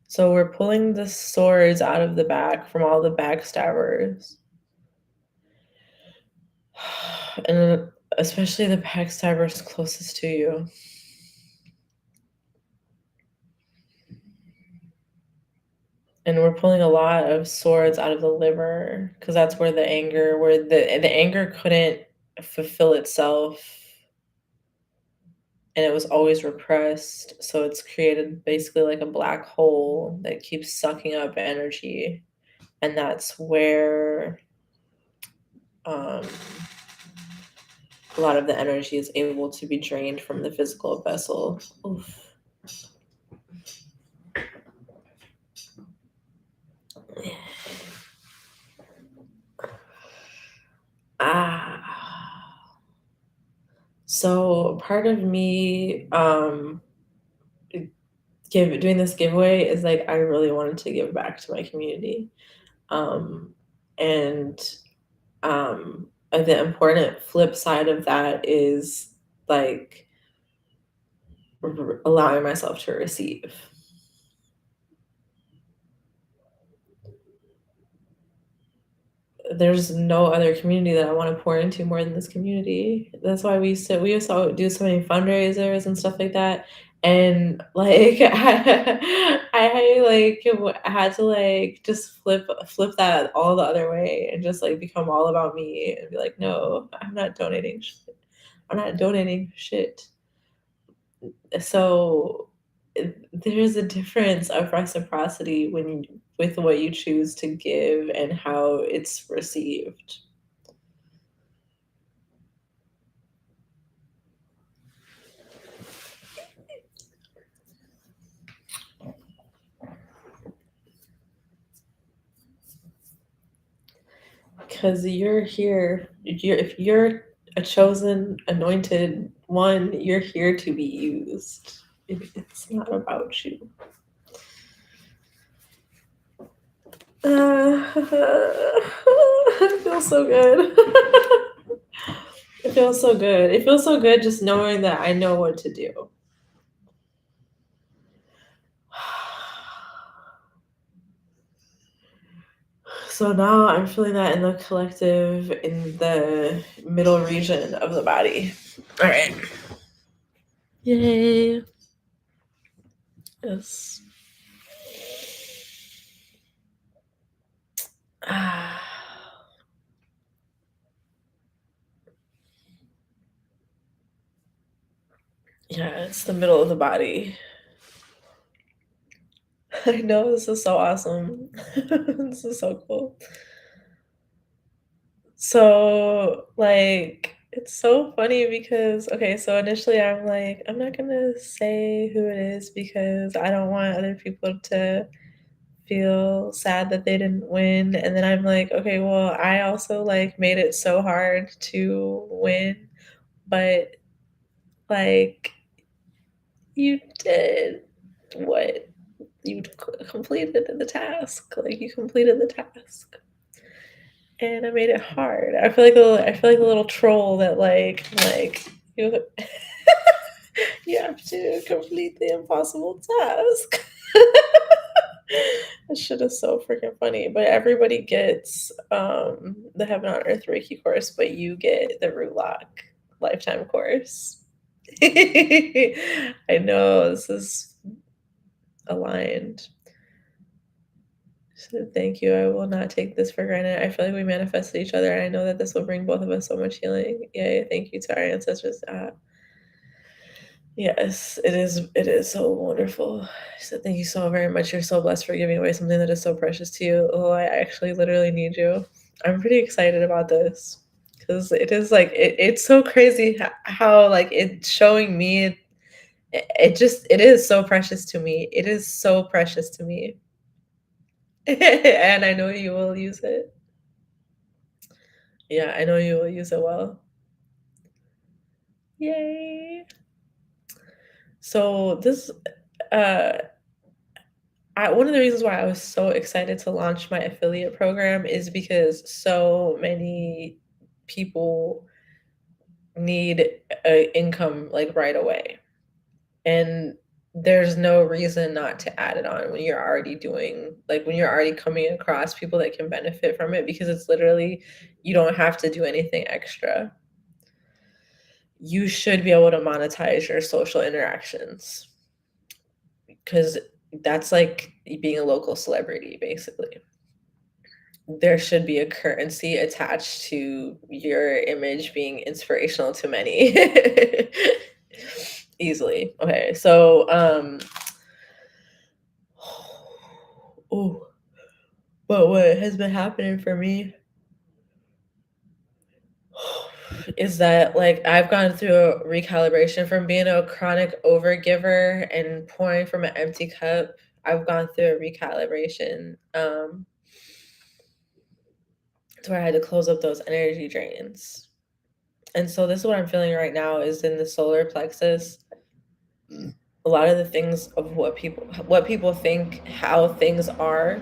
So we're pulling the swords out of the back from all the backstabbers. And especially the backstabbers closest to you. And we're pulling a lot of swords out of the liver because that's where the anger couldn't fulfill itself and it was always repressed. So it's created basically like a black hole that keeps sucking up energy. And that's where um, a lot of the energy is able to be drained from the physical vessel. Oof. Ah. So part of me doing this giveaway is like I really wanted to give back to my community. Um and the important flip side of that is like allowing myself to receive. There's no other community that I want to pour into more than this community. That's why we used to do so many fundraisers and stuff like that. And like I like had to like just flip that all the other way and just like become all about me and be like, no, I'm not donating shit. I'm not donating shit. So there's a difference of reciprocity with what you choose to give and how it's received. Because you're here, if you're a chosen, anointed one, you're here to be used. It's not about you. It feels so good. It feels so good. It feels so good just knowing that I know what to do. So now I'm feeling that in the collective, in the middle region of the body. All right. Yay. Yes. Ah. Yeah, it's the middle of the body. I know this is so awesome. This is so cool. So, like, it's so funny because, okay, so initially I'm like, I'm not gonna say who it is because I don't want other people to feel sad that they didn't win. And then I'm like, okay, well, I also like made it so hard to win, but like you did what you completed the task. Like you completed the task. And I made it hard. I feel like a little troll that you you have to complete the impossible task. That shit is so freaking funny. But everybody gets the Heaven on Earth Reiki course, but you get the Root Lock lifetime course. I know this is aligned. So thank you. I will not take this for granted. I feel like we manifested each other, and I know that this will bring both of us so much healing. Yay! Thank you to our ancestors. Yes, it is. It is so wonderful. So thank you so very much. You're so blessed for giving away something that is so precious to you. Oh, I actually literally need you. I'm pretty excited about this because it is like it's so crazy how like it's showing me. It is so precious to me. It is so precious to me. And I know you will use it. Yeah, I know you will use it well. Yay. So this uh one of the reasons why I was so excited to launch my affiliate program is because so many people need a income like right away. And there's no reason not to add it on when you're already doing like when you're already coming across people that can benefit from it because it's literally you don't have to do anything extra. You should be able to monetize your social interactions because that's like being a local celebrity basically. There should be a currency attached to your image being inspirational to many. Easily. Okay, so oh, but what has been happening for me is that like I've gone through a recalibration from being a chronic overgiver and pouring from an empty cup. I've gone through a recalibration to where I had to close up those energy drains. And so this is what I'm feeling right now is in the solar plexus. A lot of the things of what people think how things are,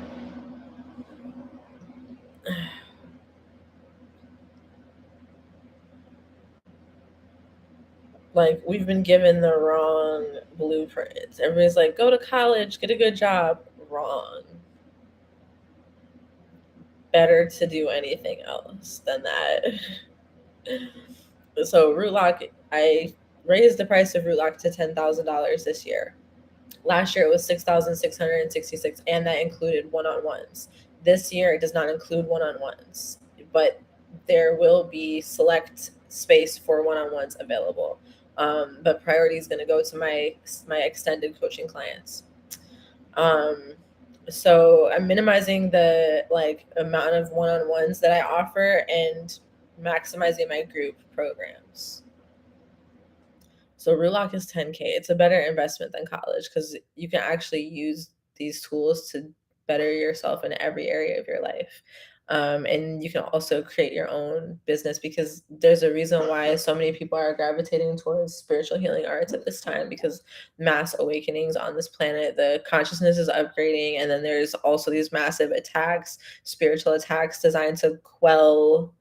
like we've been given the wrong blueprints. Everybody's like, go to college, get a good job. Wrong. Better to do anything else than that. So root lock, I raised the price of root lock to $10,000 this year. Last year it was 6,666, and that included one-on-ones. This year it does not include one-on-ones, but there will be select space for one-on-ones available. But priority is going to go to my extended coaching clients. Um, so I'm minimizing the like amount of one-on-ones that I offer and maximizing my group programs. So Rulock is 10K. It's a better investment than college because you can actually use these tools to better yourself in every area of your life. And you can also create your own business because there's a reason why so many people are gravitating towards spiritual healing arts at this time because mass awakenings on this planet, the consciousness is upgrading, and then there's also these massive attacks, spiritual attacks designed to quell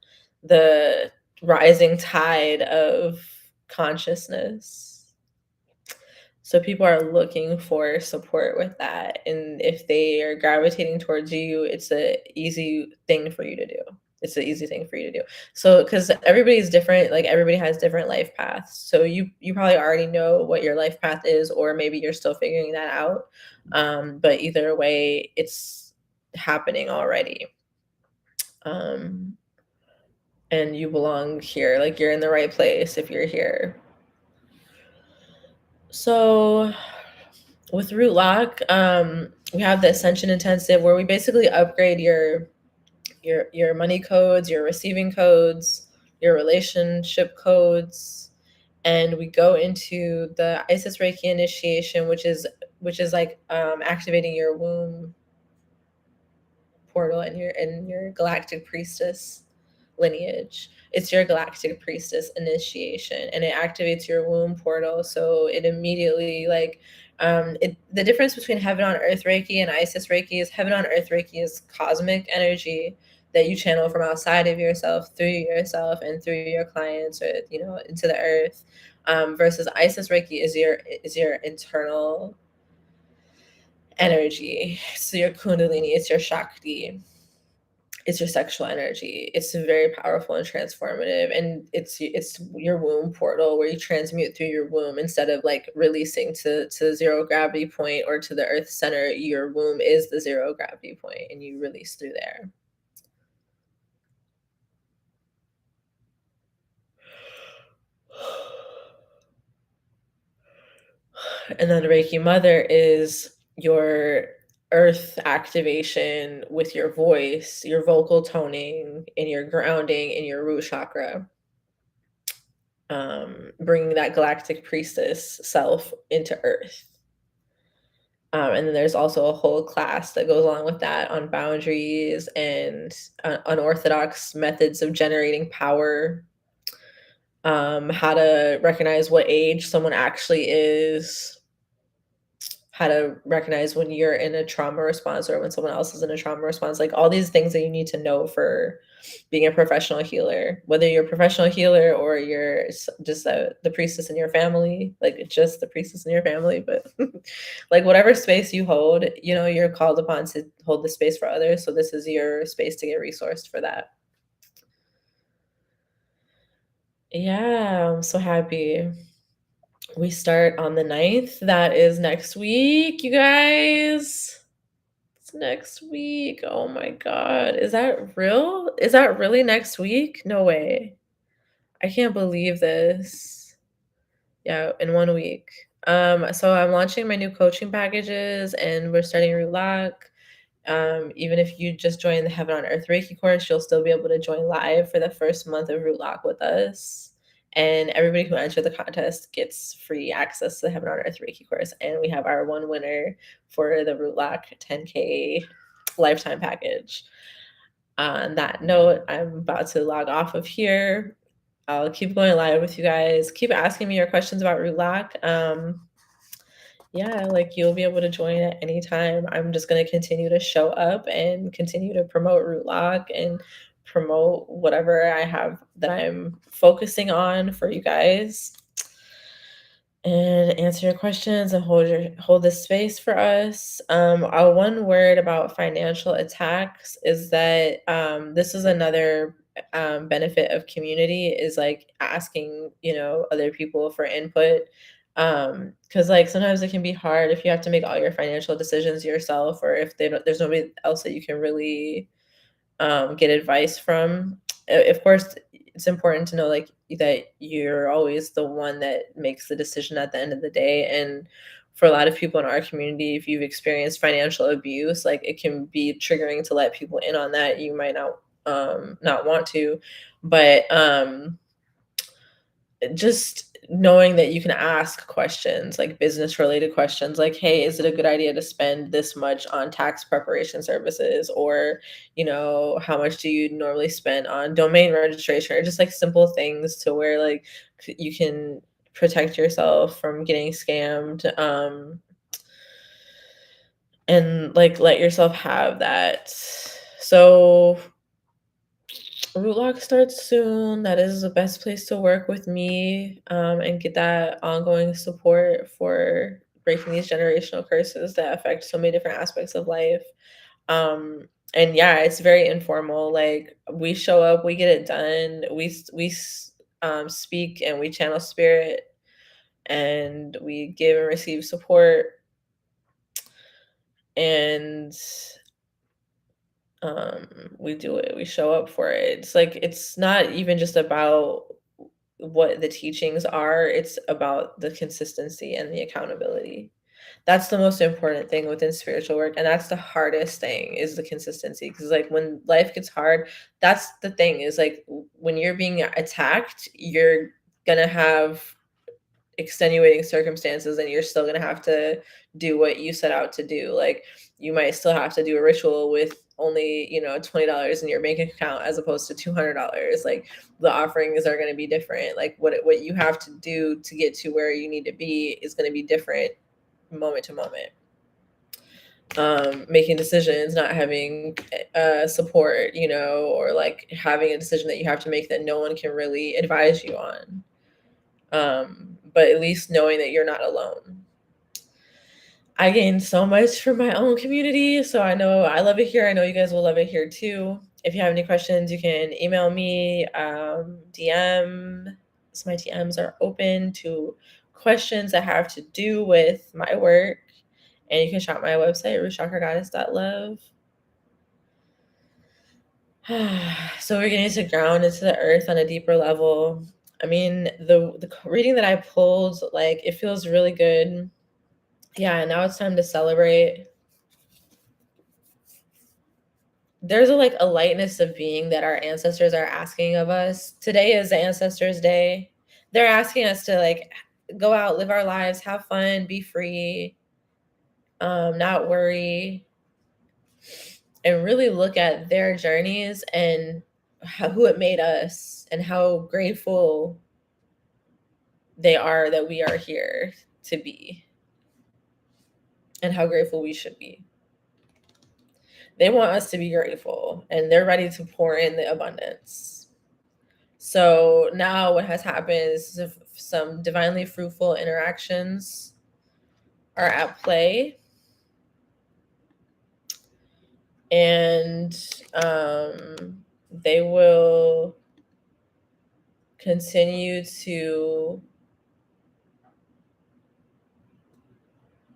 the rising tide of consciousness. So people are looking for support with that. And if they are gravitating towards you, it's a easy thing for you to do. It's an easy thing for you to do. So because everybody's different, like everybody has different life paths. So you probably already know what your life path is, or maybe you're still figuring that out. But either way, it's happening already. Um, and you belong here. Like you're in the right place if you're here. So with Root Lock, we have the Ascension Intensive where we basically upgrade your money codes, your receiving codes, your relationship codes, and we go into the Isis Reiki initiation, which is like activating your womb portal and your galactic priestess lineage. It's your galactic priestess initiation, and it activates your womb portal. So it immediately the difference between heaven on earth Reiki and Isis Reiki is heaven on earth Reiki is cosmic energy that you channel from outside of yourself through yourself and through your clients, or into the earth. Versus Isis Reiki is your internal energy. So your kundalini, it's your shakti, it's your sexual energy. It's very powerful and transformative, and it's your womb portal where you transmute through your womb instead of like releasing to zero gravity point or to the earth center. Your womb is the zero gravity point, and you release through there. And then Reiki Mother is your earth activation with your voice, your vocal toning, and your grounding in your root chakra, bringing that galactic priestess self into earth. And then there's also a whole class that goes along with that on boundaries and unorthodox methods of generating power, how to recognize what age someone actually is, how to recognize when you're in a trauma response or when someone else is in a trauma response, like all these things that you need to know for being a professional healer, whether you're a professional healer or you're just the priestess in your family, like just the priestess in your family, but like whatever space you hold, you know, you're called upon to hold the space for others. So this is your space to get resourced for that. Yeah, I'm so happy. We start on the 9th. That is next week, you guys. It's next week. Oh my god. Is that real? Is that really next week? No way. I can't believe this. Yeah, in 1 week. So I'm launching my new coaching packages and we're starting Root Lock. Even if you just join the Heaven on Earth Reiki course, you'll still be able to join live for the first month of Root Lock with us. And everybody who entered the contest gets free access to the Heaven on Earth Reiki course. And we have our one winner for the Root Lock 10K lifetime package. On that note, I'm about to log off of here. I'll keep going live with you guys. Keep asking me your questions about Root Lock. Yeah, like you'll be able to join at any time. I'm just going to continue to show up and continue to promote Root Lock and promote whatever I have that I'm focusing on for you guys and answer your questions and hold this space for us. Our one word about financial attacks is that this is another benefit of community is like asking, you know, other people for input. Because like sometimes it can be hard if you have to make all your financial decisions yourself, or if there's nobody else that you can really get advice from. Of course, it's important to know like that you're always the one that makes the decision at the end of the day. And for a lot of people in our community, if you've experienced financial abuse, like it can be triggering to let people in on that. You might not want to, but just knowing that you can ask questions like business related questions like, hey, is it a good idea to spend this much on tax preparation services, or you know, how much do you normally spend on domain registration, or just like simple things to where like you can protect yourself from getting scammed, and like let yourself have that. So Rootlock starts soon. That is the best place to work with me, and get that ongoing support for breaking these generational curses that affect so many different aspects of life. And yeah, it's very informal. Like we show up, we get it done. We speak and we channel spirit, and we give and receive support. And um we do it, we show up for it. It's like it's not even just about what the teachings are, it's about the consistency and the accountability. That's the most important thing within spiritual work, and that's the hardest thing is the consistency, because like when life gets hard, that's the thing is like when you're being attacked, you're gonna have extenuating circumstances and you're still going to have to do what you set out to do. Like you might still have to do a ritual with only, you know, $20 in your bank account as opposed to $200. Like the offerings are going to be different. Like what you have to do to get to where you need to be is going to be different moment to moment. Making decisions, not having support, you know, or like having a decision that you have to make that no one can really advise you on, but at least knowing that you're not alone. I gained so much from my own community, so I know I love it here. I know you guys will love it here too. If you have any questions, you can email me, DM. So my DMs are open to questions that have to do with my work. And you can shop my website, rootchakragoddess.love. So we're getting to ground into the earth on a deeper level. I mean, the reading that I pulled, like it feels really good. Yeah, now it's time to celebrate. There's a lightness of being that our ancestors are asking of us. Today is the ancestors' day. They're asking us to like go out, live our lives, have fun, be free, not worry, and really look at their journeys and who it made us and how grateful they are that we are here to be and how grateful we should be. They want us to be grateful and they're ready to pour in the abundance. So now what has happened is some divinely fruitful interactions are at play. And they will continue to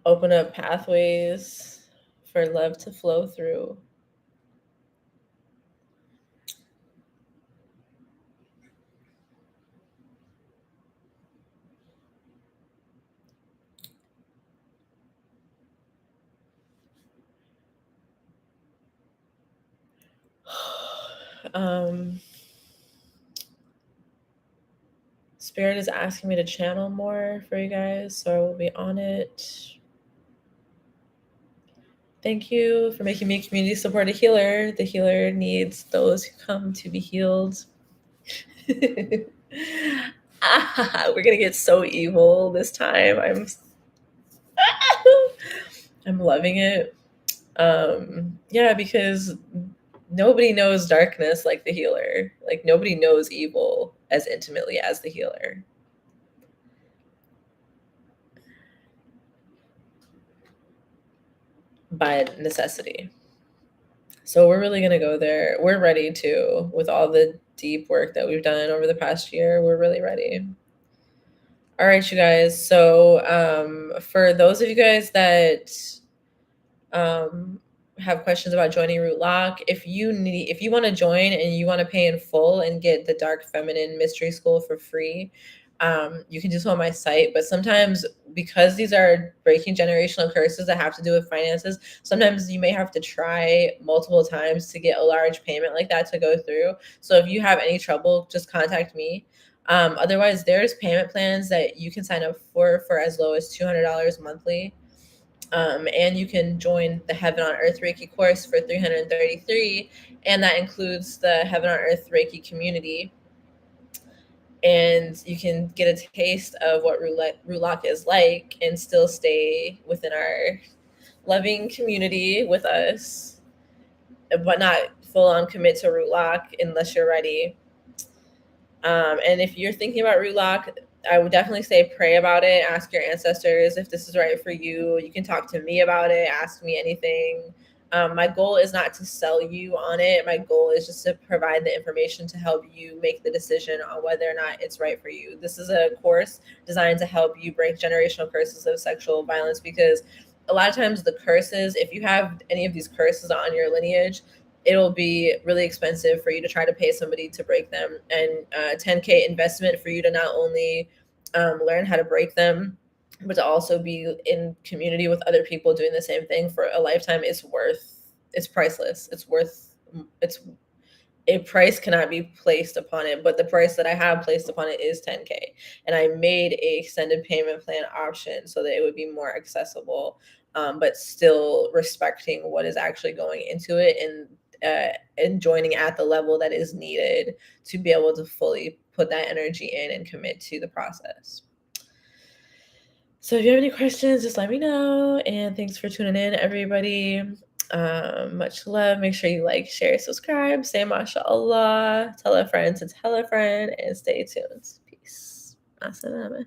open up pathways for love to flow through. Spirit is asking me to channel more for you guys, so I will be on it. Thank you for making me a community supported healer. The healer needs those who come to be healed. We're gonna get so evil this time. I'm loving it. Yeah, because nobody knows darkness like the healer. Like nobody knows evil as intimately as the healer. By necessity. So we're really gonna go there. We're ready to, with all the deep work that we've done over the past year. We're really ready. All right, you guys. So for those of you guys that have questions about joining Root Lock, if you want to join and you want to pay in full and get the Dark Feminine Mystery School for free, you can do so on my site. But sometimes, because these are breaking generational curses that have to do with finances, sometimes you may have to try multiple times to get a large payment like that to go through. So if you have any trouble, just contact me. Otherwise, there's payment plans that you can sign up for as low as $200 monthly. And you can join the Heaven on Earth Reiki course for $333, and that includes the Heaven on Earth Reiki community. And you can get a taste of what Root Lock is like and still stay within our loving community with us, but not full on commit to Root Lock unless you're ready. And if you're thinking about Root Lock, I would definitely say pray about it. Ask your ancestors if this is right for you. You can talk to me about it. Ask me anything. My goal is not to sell you on it. My goal is just to provide the information to help you make the decision on whether or not it's right for you. This is a course designed to help you break generational curses of sexual violence, because a lot of times the curses, if you have any of these curses on your lineage, it'll be really expensive for you to try to pay somebody to break them. And $10K investment for you to not only learn how to break them, but to also be in community with other people doing the same thing for a lifetime is priceless. It's a price cannot be placed upon it, but the price that I have placed upon it is $10K. And I made a extended payment plan option so that it would be more accessible, but still respecting what is actually going into it, and joining at the level that is needed to be able to fully put that energy in and commit to the process. So if you have any questions, just let me know. And thanks for tuning in, everybody. Much love. Make sure you like, share, subscribe, say mashallah, tell a friend to tell a friend, and stay tuned. Peace. Assalamu.